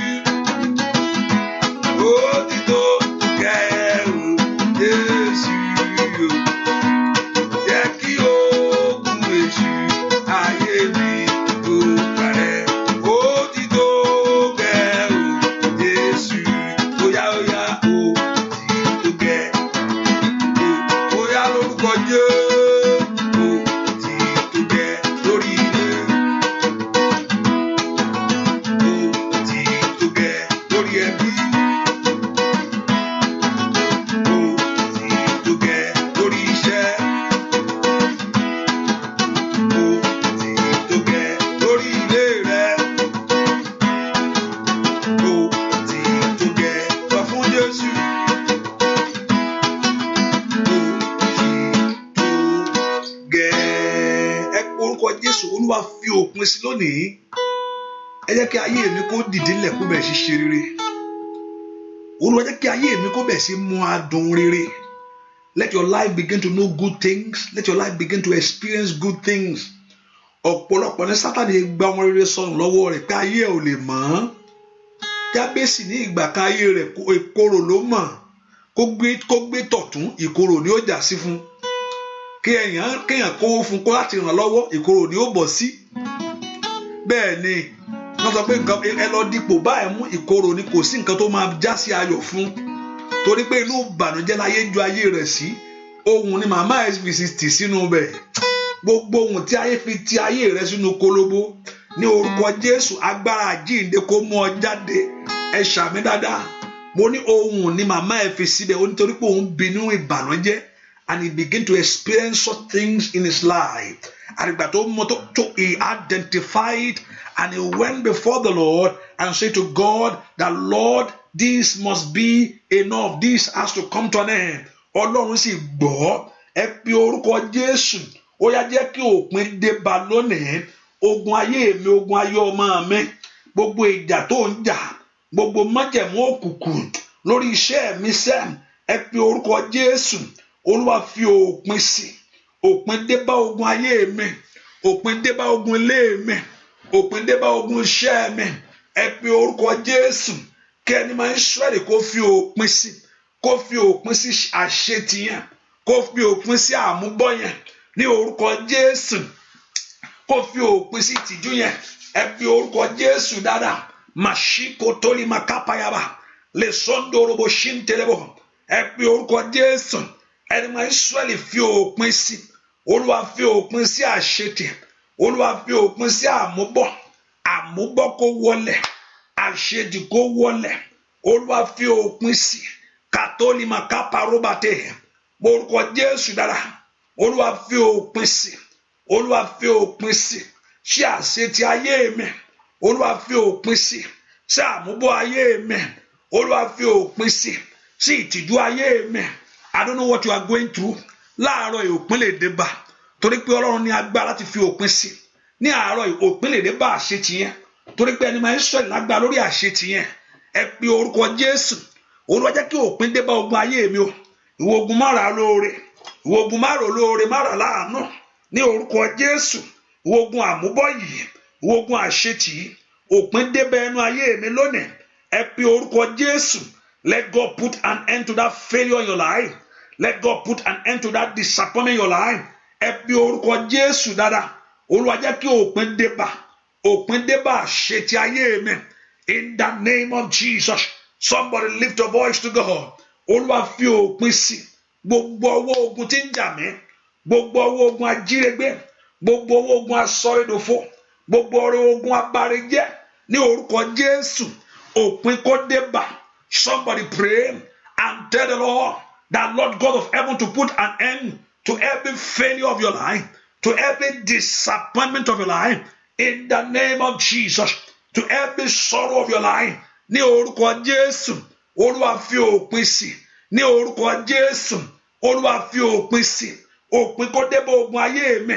ó ti tó gẹ́ o Jésù jẹ́ kí ogun èṣù ayé mi kó parẹ́ ó ti tó gẹ́ o Jésù ó yá ó ti tó gẹ́ ó yá lórúkọ Jésù ó ti tó gẹ́ lórí ilé ó ti tó gẹ́ lórí ẹbí ó ti tó gẹ́ lórí iṣẹ́ ó ti tó gẹ́ lórí ilé rẹ ó ti tó gẹ́ sọ fún Jésù ó ti tó gẹ́ ẹ pé orúkọ Jésù Olúwa fi òpin sí lónìí ẹ jẹ́ kí ayé mi kó dìde ńlẹ̀ kó bẹ̀rẹ̀ sí ṣe rere Olúwa jẹ́ kí ayé mi kó bẹ̀rẹ̀ sí mú adùn rere. Let your life begin to know good things. Let your life begin to experience good things. Ọ̀pọ̀lọpọ̀ ní Sátánì gba ọmọ rere sọnù lọ́wọ́ rẹ̀ pé ayé ẹ̀ ò lè mọ̀ ọ́n. Jábésì ní ìgbà kan ayé rẹ̀ ìkorò ló mọ̀ kó gbé tọ̀tún ìkorò ni ó jà sí fún. Kéèyàn kówó fún kó láti ràn lọ́wọ́ ìkorò ni ó bọ̀ sí. Bẹ́ẹ̀ ni wọ́n sọ pé nǹkan ẹ lọ dípò báyìí mú ìkorò ni kò sí nǹkan tó máa já sí ayọ̀ fún. Torí pé inú ìbànújẹ́ láyé ju ayé rẹ̀ sí ohun ni màmá SBC tì sínú bẹ̀ gbogbo ohun tí ayé fi ti ayé rẹ̀ sínú kólóbó ní orúkọ Jésù agbára àjíǹde kó mú ọ jáde ẹ ṣàmì dáadáa mo ní ohun ni màmá ẹ fi síbẹ̀ ó nítorí pé òun bínú ìbànújẹ́ and he begin to experience such things in his life He identified and he went before the Lord and said to God that Lord, this must be enough. This has to come to an end. Ọlọ́run sì gbọ́, ẹ pe orúkọ Jésù. Ó yá jẹ́ kí òpin dé bá lónìí. Ogun ayé mi, ogun ayé ọmọ mi, gbogbo ìjà tó ń jà, gbogbo májẹ̀mú òkùnkùn lórí iṣẹ́ mi sẹ́, ẹ pe orúkọ Jésù. Olúwa fi òpin sí. Òpin dé bá ogun ayé mi, òpin dé bá ogun ilé mi, òpin dé bá ogun iṣẹ́ mi. Ẹ pe orúkọ Jésù. Kí ẹni máa ń Ísírẹ́lì kó fi òpin sí, kó fi òpin sí àṣetì yẹn, kó fi òpin sí àmúbọ́ yẹn ní orúkọ Jésù. Kó fi òpin sí ìtìjú yẹn. Ẹ pe orúkọ Jésù dáadáa. Màṣíkò tó lè máa kápáyàbá lè sọ́ńdọ̀ robo ṣí ń tẹ́lẹ̀bọ̀. Ẹ pe orúkọ Jésù. Ẹni máa ń Ísírẹ́lì fi òpin sí. Olúwa fi òpin sí àṣetì. Olúwa fi òpin sí àmúbọ́. Àmúbọ́ kó wọlẹ̀. Àṣetì kó wọlẹ̀. Olúwa fi òpin sí. Kàtólì máa kápá róbàtẹ̀. Orúkọ Jésù dáadáa. Olúwa fi òpin sí. Olúwa fi òpin sí. Ṣé àṣetì ayé mi. Olúwa fi òpin sí. Ṣé àmúbọ́ ayé mi. Olúwa fi òpin sí. Sí ìtìjú ayé mi. I don't know what you are going through. Láàárọ̀ òpin lè dé bá. Torí pé Ọlọ́run ní agbára láti fi òpin sí. Ní àárọ̀ òpin lè dé bá àṣetì yẹn. Torí pé ẹni máa ń Ísírẹ́lì lágbára lórí àṣetì yẹn. Ẹ pe orúkọ Jésù. Olúwa jẹ́ kí òpin dé bá ogun ayé mi o. Ìwọ ogun mára lóore. Ìwọ ogun mára lóore, mára láàánú. Ní orúkọ Jésù. Ìwọ ogun àmúbọ́ yìí. Ìwọ ogun àṣetì yìí. Òpin dé bá ẹnu ayé mi lónìí. Ẹ pe orúkọ Jésù. Let God put an end to that failure in your life. Let God put an end to that disappointment in your life. Ẹ pe orúkọ Jésù dáadáa. Olúwa jẹ́ kí òpin dé bá. Òpin dé bá àṣetì ayé mi. In the name of Jesus. Somebody lift your voice to God. Olúwa fi òpin sí. Gbogbo ọwọ́ ogun tí ń jà mí. Gbogbo ọwọ́ ogun ajírégbé. Gbogbo ọwọ́ ogun asọ̀rọ̀dòfò. Gbogbo ọwọ́ ogun abárejẹ́. Ní orúkọ Jésù. Òpin kó dé bá. Somebody pray and tell the Lord that Lord God of heaven to put an end to every failure of your life, to every disappointment of your life, in the name of Jesus, to every sorrow of your life. Ní orúkọ Jésù, Olúwa fi òpin sí. Ní orúkọ Jésù, Olúwa fi òpin sí. Òpin kó dé bá ogun ayé mi.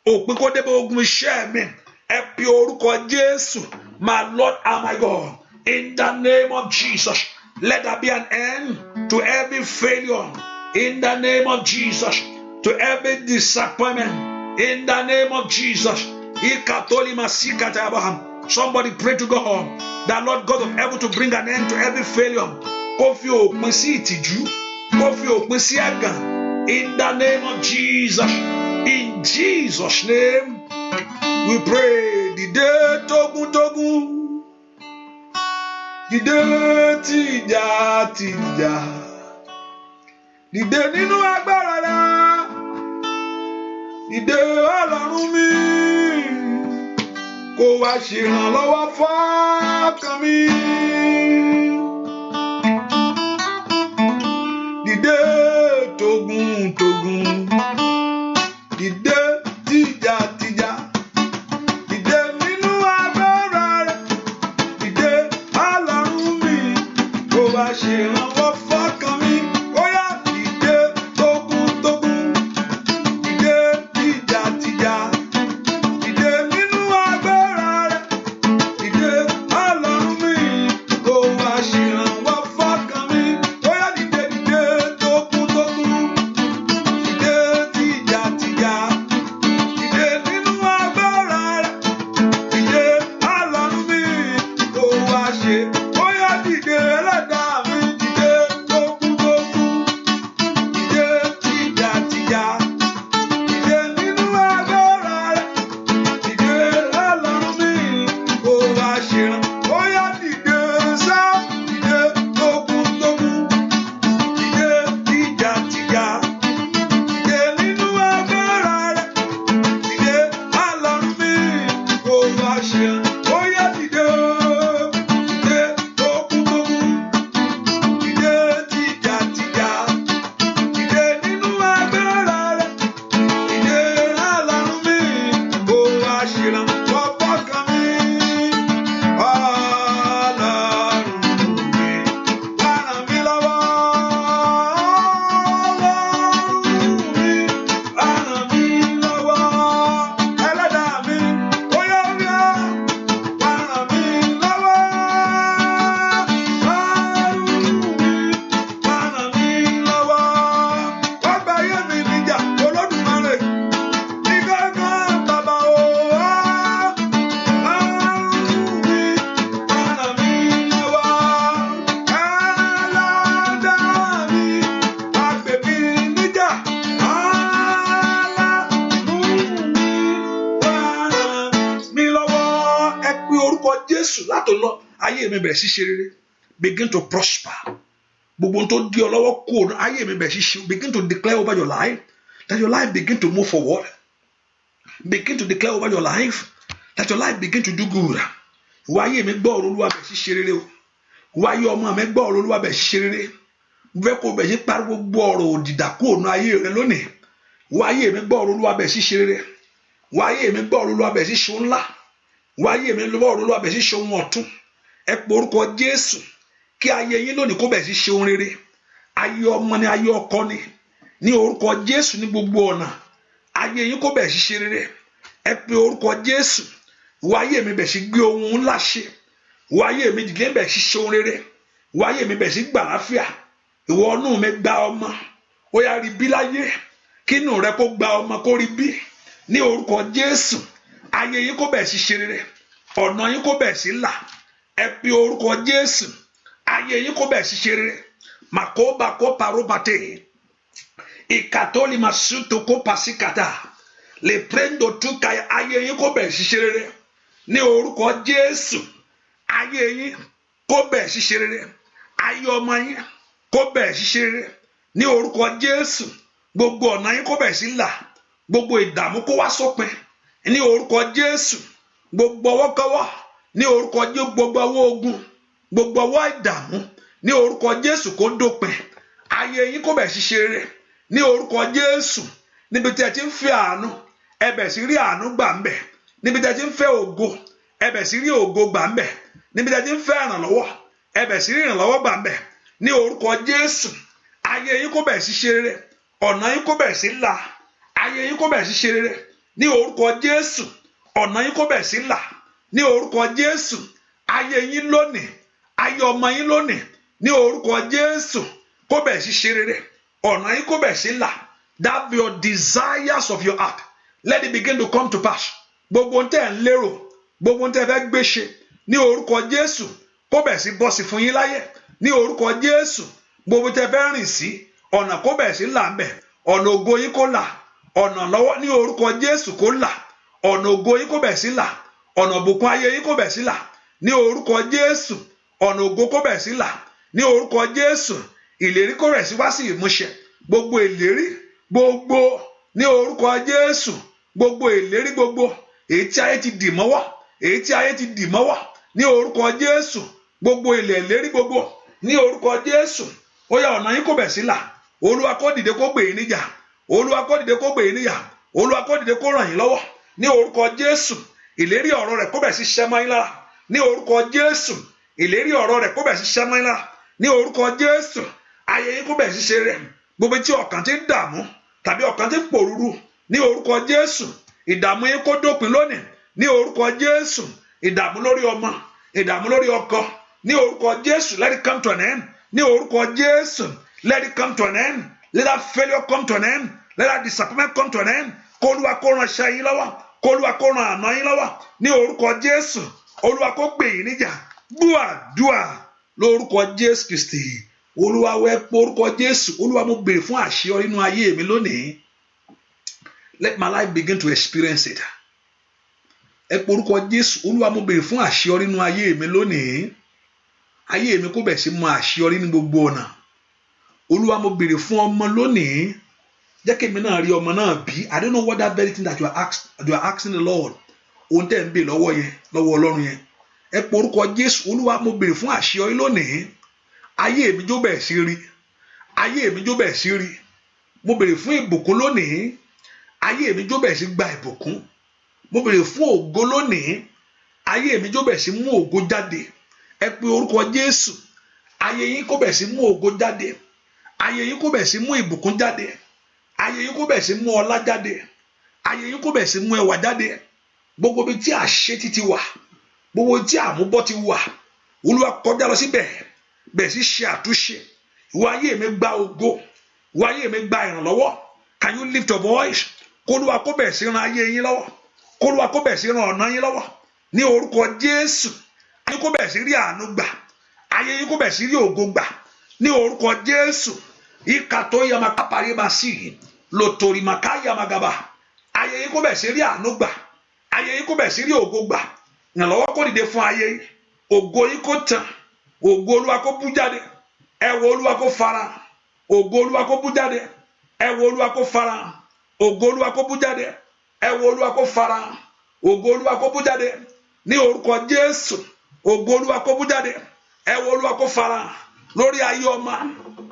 Òpin kó dé bá ogun iṣẹ́ mi. Ẹ pe orúkọ Jésù, my Lord and my God, in the name of Jesus. Let there be an end to every failure in the name of Jesus, to every disappointment in the name of Jesus. Somebody pray to God, that Lord God of heaven to bring an end to every failure. Kó fi òpin sí ìtìjú, kó fi òpin sí ẹ̀gàn, in the name of Jesus. In Jesus' name we pray. Dìde tógúntógún. Dìde tìjà. Dìde nínú agbára rẹ̀. Dìde Ọlọ́run mi. Kó wá ṣèrànlọ́wọ́ fọ́kàn mi. Dìde tógúntógún. Dìde tìjà. Dìde nínú agbára rẹ̀. Dìde Ọlọ́run mi. Kó wá ṣèrànwọ́ fọ́kàn mi. Ó yá dìde tógúntógún. Dìde tìjà. Dìde nínú agbára rẹ̀. Dìde Ọlọ́run mi. Kó wá ṣèrànwọ́. ṣìnà ọ̀pọ̀ kan mi. Ọlọ́run mi wá ràn mí lọ́wọ́. Ọlọ́run mi wá ràn mí lọ́wọ́. Ẹlẹ́dàá mi ó yá wá ràn mí lọ́wọ́. Ọlọ́run mi wá ràn mí lọ́wọ́. Wá gba ayé mi níjà Olódùmarè. Ní gángan bàbá o. Jésù látò lọ ayé mi bẹ̀rẹ̀ sí ṣe rere, begin to prosper. Gbogbo tó di ọ lọ́wọ́ kú òun ayé mi bẹ̀rẹ̀ sí ṣe, begin to declare over your life that your life begin to move forward. Begin to declare over your life that your life begin to do good. Ìwọ ayé mi gbọ́ ọ̀rọ̀ Olúwa bẹ̀rẹ̀ sí ṣe rere o. Ìwọ ayé ọmọ mi gbọ́ ọ̀rọ̀ Olúwa bẹ̀rẹ̀ sí ṣe rere. Mo fẹ́ kó bẹ̀rẹ̀ sí pariwo gbogbo ọ̀rọ̀ òdìdà kú òun ayé rẹ lónìí. Ìwọ ayé mi gbọ́ ọ̀rọ̀ Olúwa bẹ̀rẹ̀ sí ṣe rere. Ìwọ ayé mi gbọ́ ọ̀rọ̀ Olúwa bẹ̀rẹ̀ sí ṣe ńlá. Wáyé mi lọ́wọ́ ọ̀rọ̀ Olúwa bẹ̀rẹ̀ sí ṣe ohun ọ̀tun. Ẹ pe orúkọ Jésù kí ayé yín lónìí kó bẹ̀rẹ̀ sí ṣe ohun rere. Ayé ọmọ ni ayé ọkọ ni. Ní orúkọ Jésù ní gbogbo ọ̀nà. Ayé yín kó bẹ̀rẹ̀ sí ṣe rere. Ẹ pe orúkọ Jésù. Wáyé mi bẹ̀rẹ̀ sí gbé ohun ńlá ṣe. Wáyé mi dìde bẹ̀rẹ̀ sí ṣe ohun rere. Wáyé mi bẹ̀rẹ̀ sí gbà láfíà. Ìwọ ọ̀nù mi gba ọmọ. Ó yá rí bí láyé. Kí inú rẹ kó gba ọmọ kó rí bí. Ní orúkọ Jésù. Ayé yín kó bẹ̀rẹ̀ sí ṣe rere. Ọ̀nà yín kó bẹ̀rẹ̀ sí là. Ẹ pe orúkọ Jésù. Ayé yín kó bẹ̀rẹ̀ sí ṣe rere. Màkóbá kó parobate. Ìkàtólì máa sútò kó pasikata. Lè prendo túkà ayé yín kó bẹ̀rẹ̀ sí ṣe rere. Ní orúkọ Jésù. Ayé yín kó bẹ̀rẹ̀ sí ṣe rere. Ayé ọmọ yín kó bẹ̀rẹ̀ sí ṣe rere. Ní orúkọ Jésù. Gbogbo ọ̀nà yín kó bẹ̀rẹ̀ sí là. Gbogbo ìdààmú kó wá sópin. Ní orúkọ Jésù. Gbogbo ọwọ́kọ́wọ́ ní orúkọ Jésù, gbogbo ọwọ́ ogun, gbogbo ọwọ́ ìdààmú ní orúkọ Jésù kó dópin. Ayé yín kó bẹ̀rẹ̀ sí ṣe rere ní orúkọ Jésù. Níbi tí ẹ ti ń fẹ́ àánú, ẹ bẹ̀rẹ̀ sí rí àánú gbà ń bẹ̀. Níbi tí ẹ ti ń fẹ́ ògo, ẹ bẹ̀rẹ̀ sí rí ògo gbà ń bẹ̀. Níbi tí ẹ ti ń fẹ́ ìrànlọ́wọ́, ẹ bẹ̀rẹ̀ sí rí ìrànlọ́wọ́ gbà ń bẹ̀. Ní orúkọ Jésù. Ayé yín kó bẹ̀rẹ̀ sí ṣe rere. Ọ̀nà yín kó bẹ̀rẹ̀ sí là. Ayé yín kó bẹ̀rẹ̀ sí ṣe rere ní orúkọ Jésù. Ọ̀nà yín kó bẹ̀rẹ̀ sí là. Ní orúkọ Jésù. Ayé yín lónìí, ayé ọmọ yín lónìí, ní orúkọ Jésù kó bẹ̀rẹ̀ sí ṣe rere. Ọ̀nà yín kó bẹ̀rẹ̀ sí là. That be your desires of your heart. Let it begin to come to pass. Gbogbo ń tẹ́ ń lérò, gbogbo ń tẹ́ fẹ́ gbé ṣe, ní orúkọ Jésù kó bẹ̀rẹ̀ sí bọ́ sí fún yín láyé. Ní orúkọ Jésù. Gbogbo tẹ́ fẹ́ rìn sí, ọ̀nà kó bẹ̀rẹ̀ sí là ń bẹ̀. Ọ̀nà ògo yín kó là. Ọ̀nà lọ́wọ́ ní orúkọ Jésù kó là. Ọ̀nà ògo yín kó bẹ̀rẹ̀ sí là. Ọ̀nà òbùkún ayé yín kó bẹ̀rẹ̀ sí là. Ní orúkọ Jésù. Ọ̀nà ògo kó bẹ̀rẹ̀ sí là. Ní orúkọ Jésù. Ìlérí kó bẹ̀rẹ̀ sí wá sí ìmúṣẹ. Gbogbo ìlérí, gbogbo ní orúkọ Jésù. Gbogbo ìlérí gbogbo èyí tí ayé ti dì mọ́wọ́, èyí tí ayé ti dì mọ́wọ́, ní orúkọ Jésù. Gbogbo ìlérí gbogbo ní orúkọ Jésù. Ó yá ọ̀nà yín kó bẹ̀rẹ̀ sí là. Olúwa kó dìde kó gbè yín níjà. Olúwa kó dìde kó gbè yín níjà. Olúwa kó dìde kó ràn yín lọ́wọ́. Ní orúkọ Jésù. Ìlérí ọ̀rọ̀ rẹ̀ kó bẹ̀rẹ̀ sí ṣẹ́ mọ́ yín lára. Ní orúkọ Jésù. Ìlérí ọ̀rọ̀ rẹ̀ kó bẹ̀rẹ̀ sí ṣẹ́ mọ́ yín lára. Ní orúkọ Jésù. Ayé yín kó bẹ̀rẹ̀ sí ṣe rere. Gbogbo tí ọkàn ti ń dààmú tàbí ọkàn ti ń pòrúurú, ní orúkọ Jésù. Ìdààmú yín kó dópin lónìí. Ní orúkọ Jésù. Ìdààmú lórí ọmọ, ìdààmú lórí ọkọ, ní orúkọ Jésù. Let it come to an end. Ní orúkọ Jésù. Let it come to an end. Let that failure come to an end. Let that disappointment come to an end. Kó Olúwa kó ràn ṣẹ́ yín lọ́wọ́. Kó Olúwa kó ràn àná yín lọ́wọ́. Ní orúkọ Jésù. Olúwa kó gbè yín níjà. Gbúàdúà lórúkọ Jésù Kristi. Olúwa wẹ́ pé orúkọ Jésù. Olúwa mo béèrè fún àṣeyọrí nínú ayé mi lónìí. Let my life begin to experience it. Ẹ pé orúkọ Jésù. Olúwa mo béèrè fún àṣeyọrí nínú ayé mi lónìí. Ayé mi kó bẹ̀ sí mọ àṣeyọrí ní gbogbo ọ̀nà. Olúwa mo béèrè fún ọmọ lónìí. Jẹ́ kí èmi náà rí ọmọ náà bí. I don't know what that very thing that you are asking the Lord. Ohun tẹ́ ń bè lọ́wọ́ yẹn, lọ́wọ́ Ọlọ́run yẹn. Ẹ pé orúkọ Jésù. Olúwa mo béèrè fún àṣeyọrí lónìí. Ayé mi jó bẹ̀ sí rí. Ayé mi jó bẹ̀ sí rí. Mo béèrè fún ìbùkún lónìí. Ayé mi jó bẹ̀ sí gba ìbùkún. mo béèrè fún ògo lónìí ayé mi jó bẹ̀ sí mú ògo jáde ẹ pe orúkọ Jésù ayé yín kó bẹ̀ sí mú ògo jáde ayé yín kó bẹ̀ sí mú ìbùkún jáde ayé yín kó bẹ̀ sí mú ọlá jáde ayé yín kó bẹ̀ sí mú ẹwà jáde gbogbo bí tí àṣetì ti wà gbogbo tí àmúbọ́ ti wà Olúwa kọjá lọ síbẹ̀ bẹ̀ sí ṣe àtúnṣe ìwọ ayé mi gba ògo ìwọ ayé mi gba ìrànlọ́wọ́. Can you lift your voice? K'Olúwa kó bẹ̀ sí ran ayé yín lọ́wọ́ k'Olúwa kó bẹ̀ sí ran ọ̀nà yín lọ́wọ́ ní orúkọ Jésù ayé kó bẹ̀ sí rí àánú gbà ayé yín kó bẹ̀ sí rí ògo gbà ní orúkọ Jésù ìkàtó yamakapari masi lòtòrí makaya magaba ayé yín kó bẹ̀ sí rí àánú gbà ayé yín kó bẹ̀ sí rí ògo gbà ìrànlọ́wọ́ kó dìde fún ayé yín ògo yín kó tàn ògo Olúwa kó bú jáde ẹwọ Olúwa kó fara ògo Olúwa kó bú jáde ẹwọ Olúwa kó fara ògo Olúwa kó bú jáde ẹwọ Olúwa kó fara ògo Olúwa kó bú jáde ní orúkọ Jésù ògo Olúwa kó bú jáde ẹwọ Olúwa kó fara lórí ayé ọmọ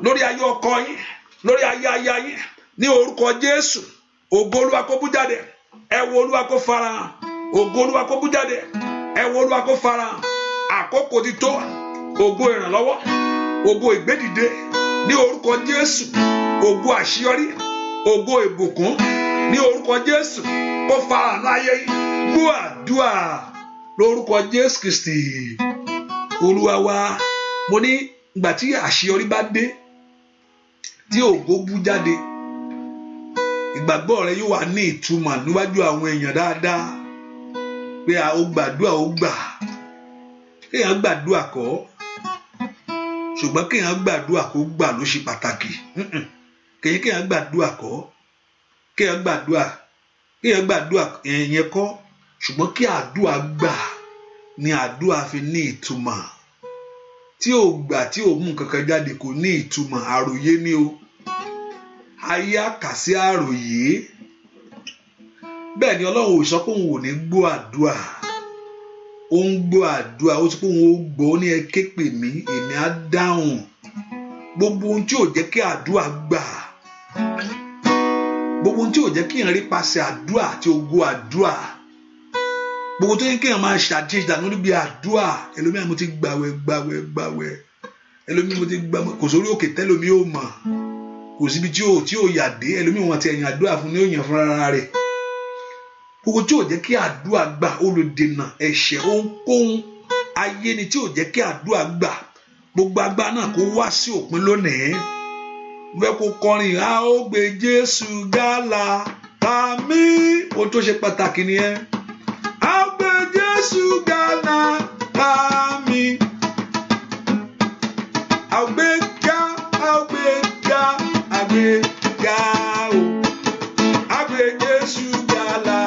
lórí ayé ọkọ yín lórí ayé aya yín ní orúkọ Jésù ògo Olúwa kó bú jáde ẹwọ Olúwa kó fara ògo Olúwa kó bú jáde ẹwọ Olúwa kó fara àkókò ti tó ògo ìrànlọ́wọ́ ògo ìgbédìde ní orúkọ Jésù ògo àṣeyọrí ògo ìbùkún ní orúkọ Jésù kó fara hàn ayé yín gbọ́ àdúrà lórúkọ Jésù Kristi Olúwa wa. Mo ní ìgbà tí àṣeyọrí bá dé tí ògo bú jáde ìgbàgbọ́ rẹ yóò wà ní ìtumọ̀ níwájú àwọn èèyàn dáadáa pé a ó gbàdúrà ó gbà kéèyàn gbàdúrà kọ́ ṣùgbọ́n kéèyàn gbàdúrà kó gbà ló ṣe pàtàkì kéèyàn gbàdúrà kọ́ kéèyàn gbàdúrà yẹn kọ́ ṣùgbọ́n kí àdúrà gbà ni àdúrà fi ní ìtumọ̀ tí ò gbà tí ò mú kankan jáde kò ní ìtumọ̀ àròyé ni o ayé àkàsí àròyé bẹ́ẹ̀ ni Ọlọ́run ò sọ pé òun ò ní gbọ́ àdúrà ó ń gbọ́ àdúrà ó ti pé òun ó gbọ́ ó ní ẹ ké pè mí èmi á dáhùn gbogbo ohun tí ò jẹ́ kí àdúrà gbà gbogbo ohun tí ò jẹ́ kí èèyàn rí pasẹ̀ àdúrà àti ògo àdúrà gbogbo tó yẹ kí èèyàn máa ṣàjẹ́ ìdànù níbi àdúrà ẹlòmíràn mo ti gbàwẹ̀ ẹlòmíràn mo ti gbà kò sórí òkè tẹ́lòmí ò mọ̀ kò síbi tí ò yà dé ẹlòmíràn wọn ti ẹ̀yìn àdúrà fún ní òyìn fúnra rẹ̀ gbogbo tí ò jẹ́ kí àdúrà gbà olùdènà ẹ̀ṣẹ̀ ohunkóhun ayé ni tí ò jẹ́ kí àdúrà gbà gbogbo agbára náà kó wá sí òpin lónìí mo fẹ́ kó kọrin a ó gbé Jésù gálà tàmí ohun tó ṣe pàtàkì nìyẹn a ó gbé Jésù gálà tàmí a ó gbé ga o a gbé Jésù gálà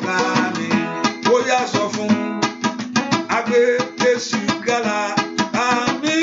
tàmí ó yá sọ fún a gbé Jésù gálà tàmí.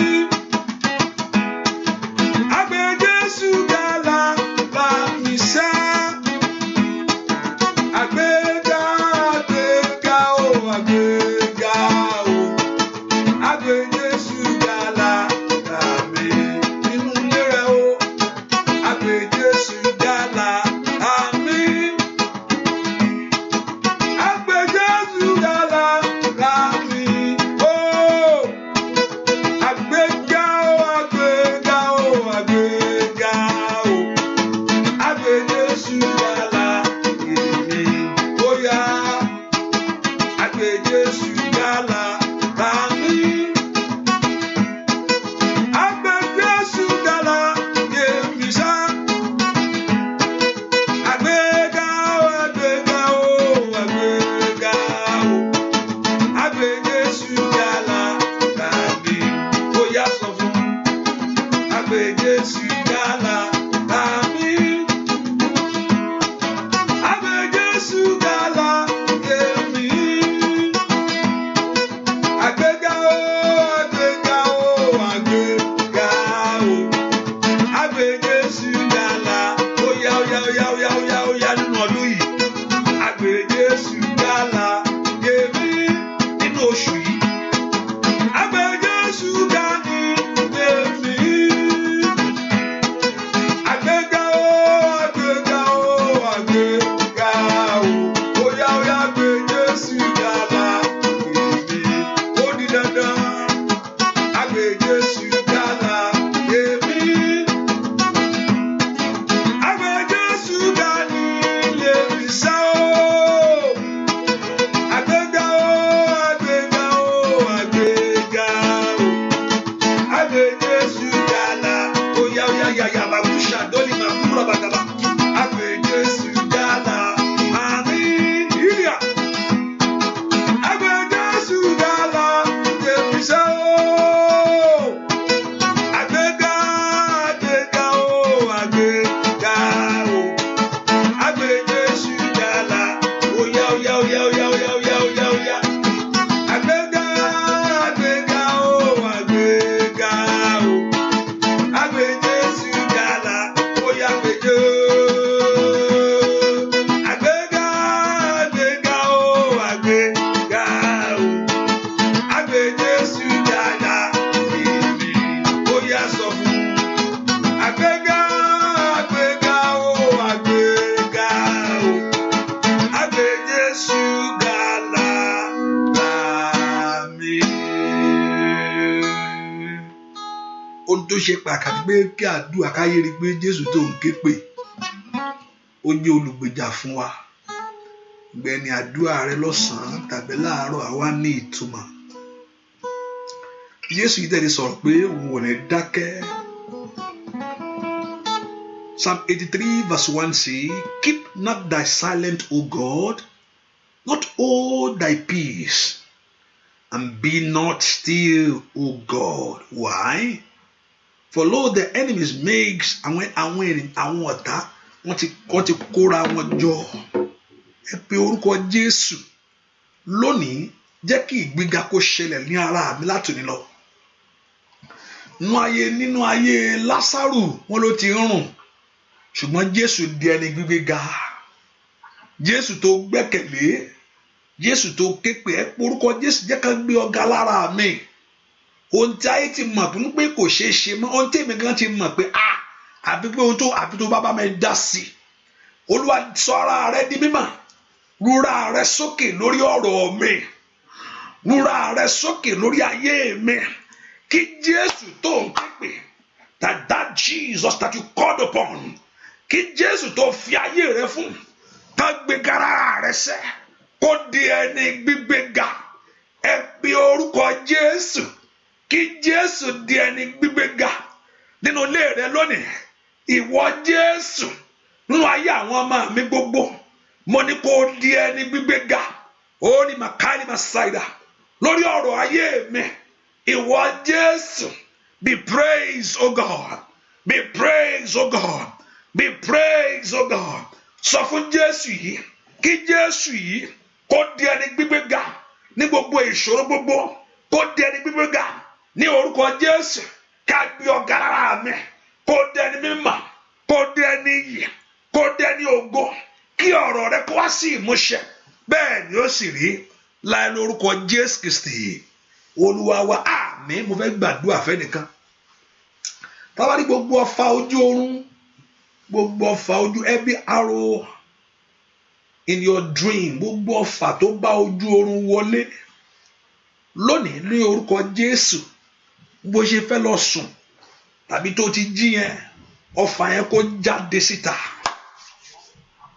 tó ṣe pàtàkì pé kí àdúrà káyé rí pé Jésù tó ń ké pè ó jẹ́ olùgbèjà fún wa. Gbẹ̀ni àdúrà rẹ lọ́sàn-án tàbí láàárọ̀ àwa ní ìtumọ̀. Jésù yìí tẹ̀lé sọ̀rọ̀ pé òun ò ní dákẹ́. Psalm 83 verse 1 say, keep not thy silent, O God, not hold thy peace, and be not still, O God. Why? For lo, the enemies makes àwọn ọ̀tá wọ́n ti kóra wọn jọ. Ẹ pe orúkọ Jésù lónìí, jẹ́ kí ìgbéga kó ṣẹlẹ̀ ní ara mi látòní lọ. Nínú ayé Lásárù wọn ló ti rùn, ṣùgbọ́n Jésù di ẹni gbígbéga. Jésù tó gbẹ́kẹ̀lé, Jésù tó képe, ẹ pe orúkọ Jésù, jẹ́ ká gbé ọ̀gá lára mi. Ohun tí ayé ti mọ̀ pé kò ṣeé ṣe mọ́, ohun tí èmi gan ti mọ̀ pé àbí tó bá mi dá sí. Olúwa sọ ara rẹ di mímọ́. Rúra rẹ sókè lórí ọ̀rọ̀ mi. Rúra rẹ sókè lórí ayé mi. Kí Jésù tó ń képe, that Jesus that you called upon, kí Jésù tó fi ayé rẹ fún, ká gbéga ara rẹ sẹ́, kó di ẹni gbígbéga. Ẹ pe orúkọ Jésù, kí Jésù di ẹni gbígbéga nínú ilé rẹ lónìí. Ìwọ Jésù, nínú ayé àwọn ọmọ mi gbogbo, mo ní kó di ẹni gbígbéga. Ó ní màkàlí màsáìdà lórí ọ̀rọ̀ ayé mi. Ìwọ Jésù, be praised, O God. Be praised, O God. Be praised, O God. Sọ fún Jésù yìí, kí Jésù yìí kó di ẹni gbígbéga ní gbogbo ìṣòro gbogbo. Kó di ẹni gbígbéga ní orúkọ Jésù. Ká gbé ọ̀gá lára mi. Kó di ẹni mímọ́. Kó di ẹni iyì. Kó di ẹni ògo. Kí ọ̀rọ̀ rẹ kó wá sí ìmúṣẹ. Bẹ́ẹ̀ ni ó sì rí láì lórúkọ Jésù Kristi Olúwa wa. Àmín. Mo fẹ́ gbàdúrà fẹ́nìkan. Táwa ní gbogbo ọfà ojú oorun, gbogbo ọfà ojú, every arrow in your dream, gbogbo ọfà tó bá ojú oorun wọlé lónìí ní orúkọ Jésù, bó ṣe fẹ́ lọ sùn tàbí tó ti jí yẹn, ọfà yẹn kó jáde síta.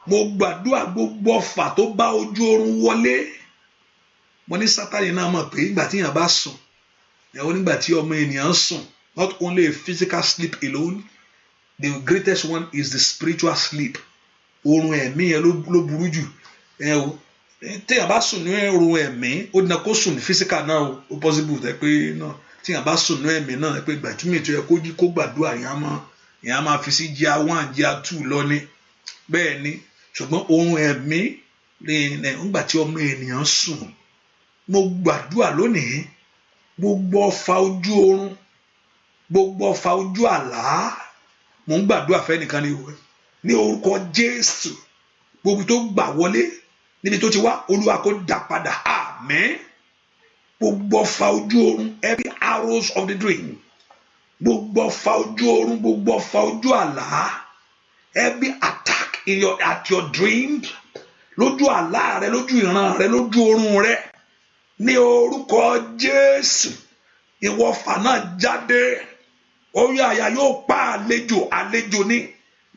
Mo gbàdúrà gbogbo ọfà tó bá ojú oorun wọlé. Mo ní Sátánì náà mọ̀ pé ìgbà tí èèyàn bá sùn, ẹ̀wọ́n nígbà tí ọmọ ènìyàn sùn, not only a physical sleep alone, the greatest one is the spiritual sleep. Oorun ẹ̀mí yẹn ló burú jù. Téèyàn bá sùn ní oorun ẹ̀mí, ó dín náà kó sùn ní physical náà ó possible tẹ́ pé náà téèyàn bá sùn ní ẹ̀mí náà pé ìgbà tí mi tó yẹ kó jí kó gbàdúrà èèyàn máa fi sí jíà 1 jíà 2 lọ ní. Bẹ́ẹ̀ ni, ṣùgbọ́n oorun ẹ̀mí nígbà tí ọmọ ènìyàn sùn. Mo gbàdúrà lónìí, gbogbo ọfà ojú oorun, gbogbo ọfà ojú àlá, mo ń gbàdúrà fẹ́nìkan ní orúkọ Jésù. Gbogbo tó gbà wọlé níbi tó ti wá, Olúwa kó dá padà. Àmín. Gbogbo ọfà ojú oorun, every arrows of the dream, gbogbo ọfà ojú oorun, gbogbo ọfà ojú àlá, every attack at your dream, lójú àlá rẹ, lójú ìran rẹ, lójú oorun rẹ, ní orúkọ Jésù, ìwọ ọfà náà jáde. Orí àyà yóò pa àlejò ní.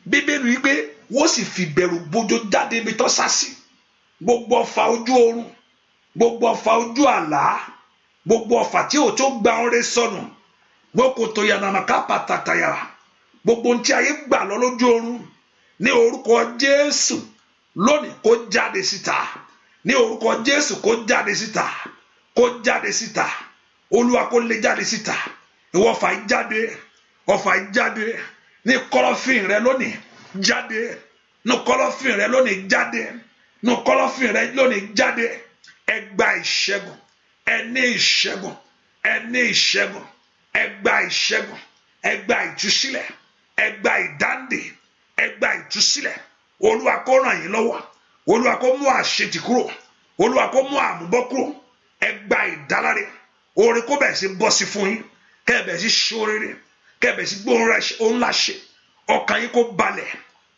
Bíbélì wípé wọ́n sì fi bẹ̀rù bójó jáde ibi tó sá sí. Gbogbo ọfà ojú oorun, gbogbo ọfà ojú àlá, gbogbo ọfà tí ò tó gba ọrẹ sọnù, gbogbo tó yànnà ká pàtàkàyà, gbogbo ohun tí ayé gbà lọ lójú oorun, ní orúkọ Jésù lónìí kó jáde síta. Ní orúkọ Jésù kó jáde síta. Kó jáde síta. Olúwa kó lè jáde síta. Ìwọ ọfà jáde. Ọfà jáde ní kọ̀lọ̀fín rẹ lónìí. Jáde ní kọ̀lọ̀fín rẹ lónìí. Jáde ní kọ̀lọ̀fín rẹ lónìí. Jáde. Ẹ gba ìṣẹ́gun. Ẹ ní ìṣẹ́gun. Ẹ ní ìṣẹ́gun. Ẹ gba ìṣẹ́gun. Ẹ gba ìtúsílẹ̀. Ẹ gba ìdáǹdè. Ẹ gba ìtúsílẹ̀. Olúwa kó ràn yín lọ́wọ́. Olúwa kó mú àṣetì kúrò. Olúwa kó mú àmúbọ́ kúrò. Ẹ gba ìdáláre. Oore kó bẹ̀rẹ̀ sí bọ́ sí fún yín. Kẹ́ ẹ bẹ̀rẹ̀ sí ṣoríire. Kẹ́ ẹ bẹ̀rẹ̀ sí gbóhùn ńlá ṣe. Ọkàn yín kó balẹ̀.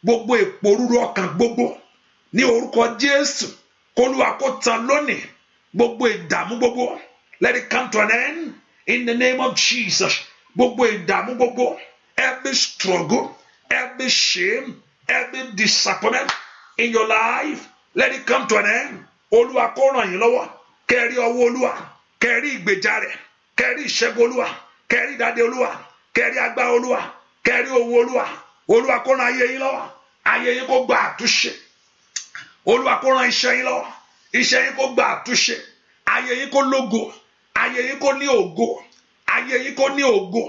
Gbogbo ìpòrúru ọkàn gbogbo ní orúkọ Jésù. K'Olúwa kó tán lónìí. Gbogbo ìdààmú gbogbo, let it come to an end in the name of Jesus. gbogbo ìdààmú gbogbo, every struggle, every shame, every disappointment in your life, let it come to an end. Olúwa kó ràn yín lọ́wọ́, kẹ́rí ọwọ́ Olúwa, kẹ́rí ìgbèjà rẹ̀, kẹ́rí ìṣẹ́gun Olúwa, kẹ́rí ìdádé Olúwa, kẹ́rí agbára Olúwa, kẹ́rí owó Olúwa. Olúwa kó ràn ayé yín lọ́wọ́, ayé yín kó gba àtúnṣe. Olúwa kó ràn iṣẹ́ yín lọ́wọ́, iṣẹ́ yín kó gba àtúnṣe. Ayé yín kó lógo, ayé yín kó ní ògo, ayé yín kó ní ògo,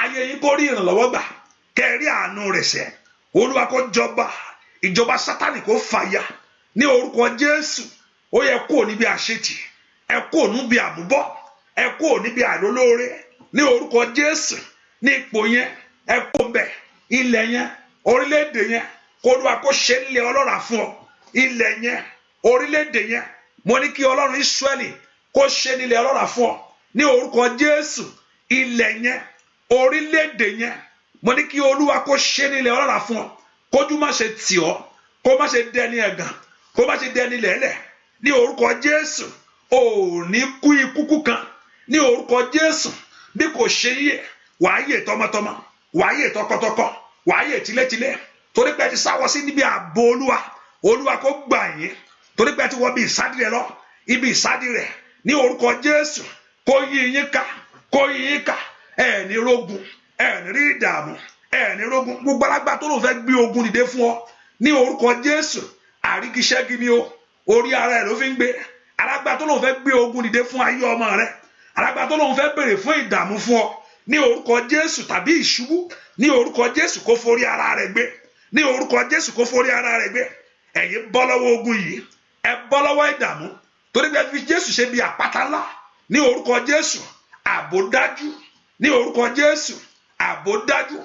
ayé yín kó rí ìrànlọ́wọ́ gbà, kẹ́rí àánú rẹ̀ sẹ́. Olúwa kó jọba, ìjọba Sátánì kó fàya ní orúkọ Jésù. Ó yẹ kó níbi àṣetì, ẹ kó níbi àmúbọ́, ẹ kó níbi àìlólóore ní orúkọ Jésù. Ní ipò yẹn ẹ kó mbẹ, ilẹ̀ yẹn, orílẹ̀-èdè yẹn, kó Olúwa kó ṣe nílẹ̀ ọlọ́ràá fún ọ. Ilẹ̀ yẹn, orílẹ̀-èdè yẹn, mo ní kí Ọlọ́run Ísírẹ́lì kó ṣe nílẹ̀ ọlọ́ràá fún ọ ní orúkọ Jésù. Ilẹ̀ yẹn, orílẹ̀-èdè yẹn, mo ní kí Olúwa kó ṣe nílẹ̀ ọlọ́ràá fún ọ. Kójú má ṣe tì ọ́, kó má ṣe dẹni ẹ̀gàn, kó má ṣe dẹni lẹ́lẹ̀ ní orúkọ Jésù. Ò ní kú ikú kan ní orúkọ Jésù, bí kò ṣe yíyẹ wàá yè tọmọtọmọ, wàá yè tọkọtọkọ, wàá yè tilétilé, torí pé ẹ ti sáwọ sí níbi ààbò Olúwa. Olúwa kó gbà yín, torí pé ẹ ti wọ bí ìsádi rẹ lọ, ibi ìsádi rẹ ní orúkọ Jésù. Kó yí yín ká, kó yí yín ká, ẹ ní rógun, ẹ ní rí ìdààmú, ẹ ní rógun. Gbogbo alágbá tó ló fẹ́ gbé ogun dìde fún ọ ní orúkọ Jésù, àrígiṣẹ́gi ni o, orí ara ẹ̀ ló fi ń gbé. Alágbá tó ló fẹ́ gbé ogun dìde fún ayé ọmọ rẹ, alágbá tó ló fẹ́ béèrè fún ìdààmú fún ọ ní orúkọ Jésù, tàbí ìṣubú ní orúkọ Jésù, kó forí ara rẹ̀ gbé, ní orúkọ Jésù, kó forí ara rẹ̀ gbé. Ẹ̀yin bọ́ lọ́wọ́ ogun yìí, ẹ bọ́ lọ́wọ́ ìdààmú, torí pé fi Jésù ṣe bí àpáta ńlá ní orúkọ Jésù. Ààbò dájú ní orúkọ Jésù, ààbò dájú.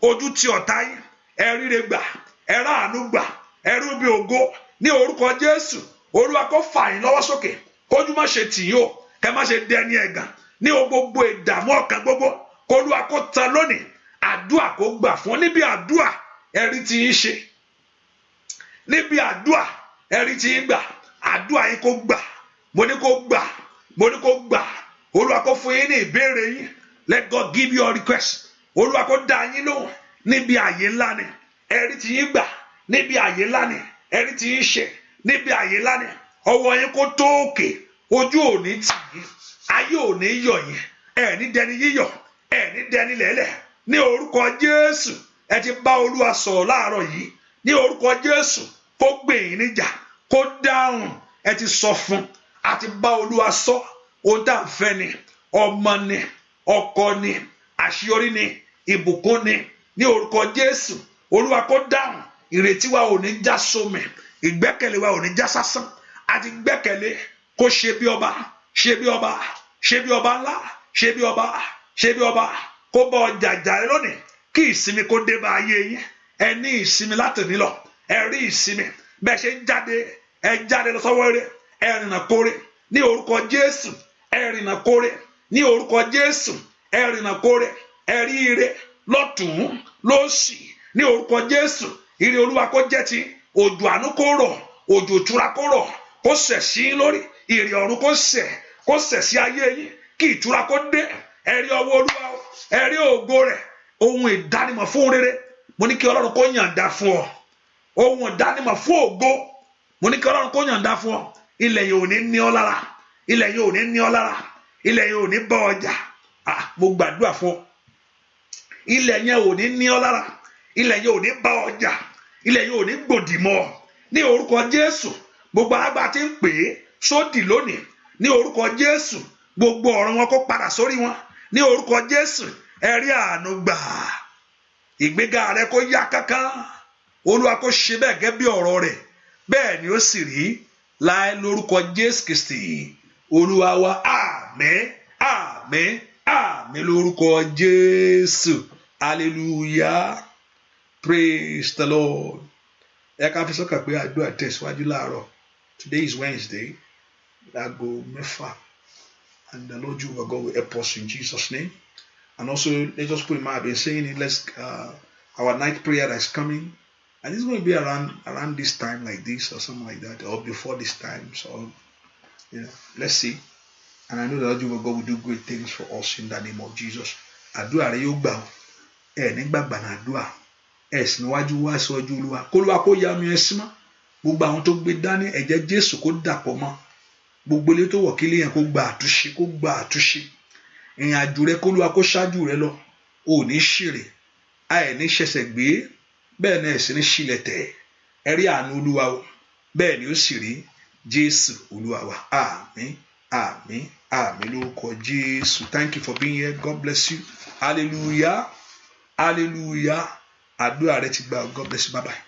Ojú ti ọ̀tá yín, ẹ ríre gbà, ẹ ráàánú gbà, ẹ rúbi ògo ní orúkọ Jésù. Olúwa kó fà yín lọ́wọ́ sókè, kójú má ṣe tì yín o, kẹ má ṣe dẹni ẹ̀gàn ní gbogbo ìdààmú ọkàn gbogbo. Olúwa kó tan lónìí, àdúà kó gbà fún. Níbi àdúà ẹ̀rí tí yín ṣe, níbi àdúà ẹ̀rí tí yín gbà, àdúà yín kó gbà, mo ní kó gbà, mo ní kó gbà. Olúwa kó fún yín ní ìbéèrè yín, let God give you your request. Olúwa kó dá yín lóhùn níbi àyè ńlá ni ẹ̀rí tí yín gbà, níbi àyè ńlá ni ẹ̀rí tí yín ṣe, níbi àyè ńlá ni ọwọ́ yín kó tó òkè, ojú ò ní tì yín, ayé ò ní yọ̀ yín, ẹ ní dẹni yíyọ̀, ẹ ní dẹni lẹ́lẹ̀ ní orúkọ Jésù. Ẹ ti bá Olúwa sọ̀rọ̀ láàárọ̀ yìí ní orúkọ Jésù, kó gbè yín níjà, kó dáhùn. Ẹ ti sọ fún, àti bá Olúwa sọ, ohun tá à ń fẹ́ ni, ọmọ ni, ọkọ ni, àṣeyọrí ni, ìbùkún ni ní orúkọ Jésù. Olúwa kó dáhùn. Ìrètí wa ò ní já sómi, ìgbẹ́kẹ̀lé wa ò ní já sásán. Àti gbẹ́kẹ̀lé, kó ṣe bí ọba, ṣe bí ọba, ṣe bí ọba ńlá, ṣe bí ọba, ṣe bí ọba. Kó bá ọjà jà rẹ lónìí, kí ìsinmi kó dé bá ayé yín. Ẹ ní ìsinmi látòní lọ, ẹ rí ìsinmi. Bẹ́ẹ̀ ṣe ń jáde, ẹ jáde lọ sọ́wọ́ rere, ẹ rìnà kórè ní orúkọ Jésù, ẹ rìnà kórè ní orúkọ Jésù, ẹ rìnà kórè, ẹ rí ire lọ́tùn lósì ní orúkọ Jésù. Ire Olúwa kó jẹ́ ti, òjò àánú kó rọ̀, òjò ìtura kó rọ̀, kó sẹ̀ sí yín lórí, ire ọ̀run kó sẹ̀ sí ayé yín, kí ìtura kó dé. Ẹ rí ọwọ́ Olúwa, ẹ rí ògo rẹ̀, ohun ìdánimọ̀ fún rere. Mo ní kí Ọlọ́run kó yàǹda fún ọ, ohun ìdánimọ̀ fún ògo. Mo ní kí Ọlọ́run kó yàǹda fún ọ. Ilẹ̀ yìí ò ní ní ọ lára, ilẹ̀ yìí ò ní ní ọ lára, ilẹ̀ yìí ò ní bá ọjà. Mo gbàdúrà fún ọ, ilẹ̀ yẹn ò ní ní ọ lára, ilẹ̀ yìí ò ní bá ọjà, ilẹ̀ yìí ò ní gbòdì mọ́ ọ ní orúkọ Jésù. Gbogbo alágbá tí ń pè é sódì lónìí ní orúkọ Jésù, gbogbo ọ̀rọ̀ wọn kó padà sórí wọn ní orúkọ Jésù. Ẹ rí àánú gbà, ìgbéga rẹ kó yá kánkán. Olúwa kó ṣe bẹ́ẹ̀ gẹ́gẹ́ bí ọ̀rọ̀ rẹ̀, bẹ́ẹ̀ ni ó sì rí láì lórúkọ Jésù Kristi Olúwa wa. Àmín, àmín, àmín lórúkọ Jésù. Hallelujah, praise the Lord. Ẹ ká fi sọ́kàn pé àdúrà tẹ̀síwájú láàárọ̀. Today is Wednesday, láago mẹ́fà, and the Lord Jehovah God will help us in Jesus' name. And also, let's just put in mind, I've been saying it, our night prayer that is coming, and it's going to be around this time like this or something like that, or before this time. So, let's see. And I know that Lord Jehovah God will do great things for us in the name of Jesus. àdúrà rẹ yóò gbà o ẹ ní gbàgbà náà àdúrà ẹ sì níwájú wá sí ọjọ́ Olúwa k'Olúwa kó ya omi ẹ sí mọ́ gbogbo àwọn tó gbé dání ẹ̀jẹ̀ Jésù kó dàpọ̀ mọ́ gbogbo ilé tó wọ̀ kí ilé yẹn kó gba àtúnṣe ìrìn àjò rẹ k'Olúwa kó ṣáájú rẹ lọ ò ní ṣèrè àì ní ṣẹ̀ṣẹ̀ gbé bẹ́ẹ̀ náà sì ní ṣílẹ̀ tẹ̀ ẹ rí àánú Olúwa o bẹ́ẹ̀ ni ó sì rí Jésù Olúwa wa àmín àmín àmín lórúkọ Jésù. Thank you for being here. God bless you. Hallelujah hallelujah àdúrà rẹ ti gbà. God bless you. Bye bye.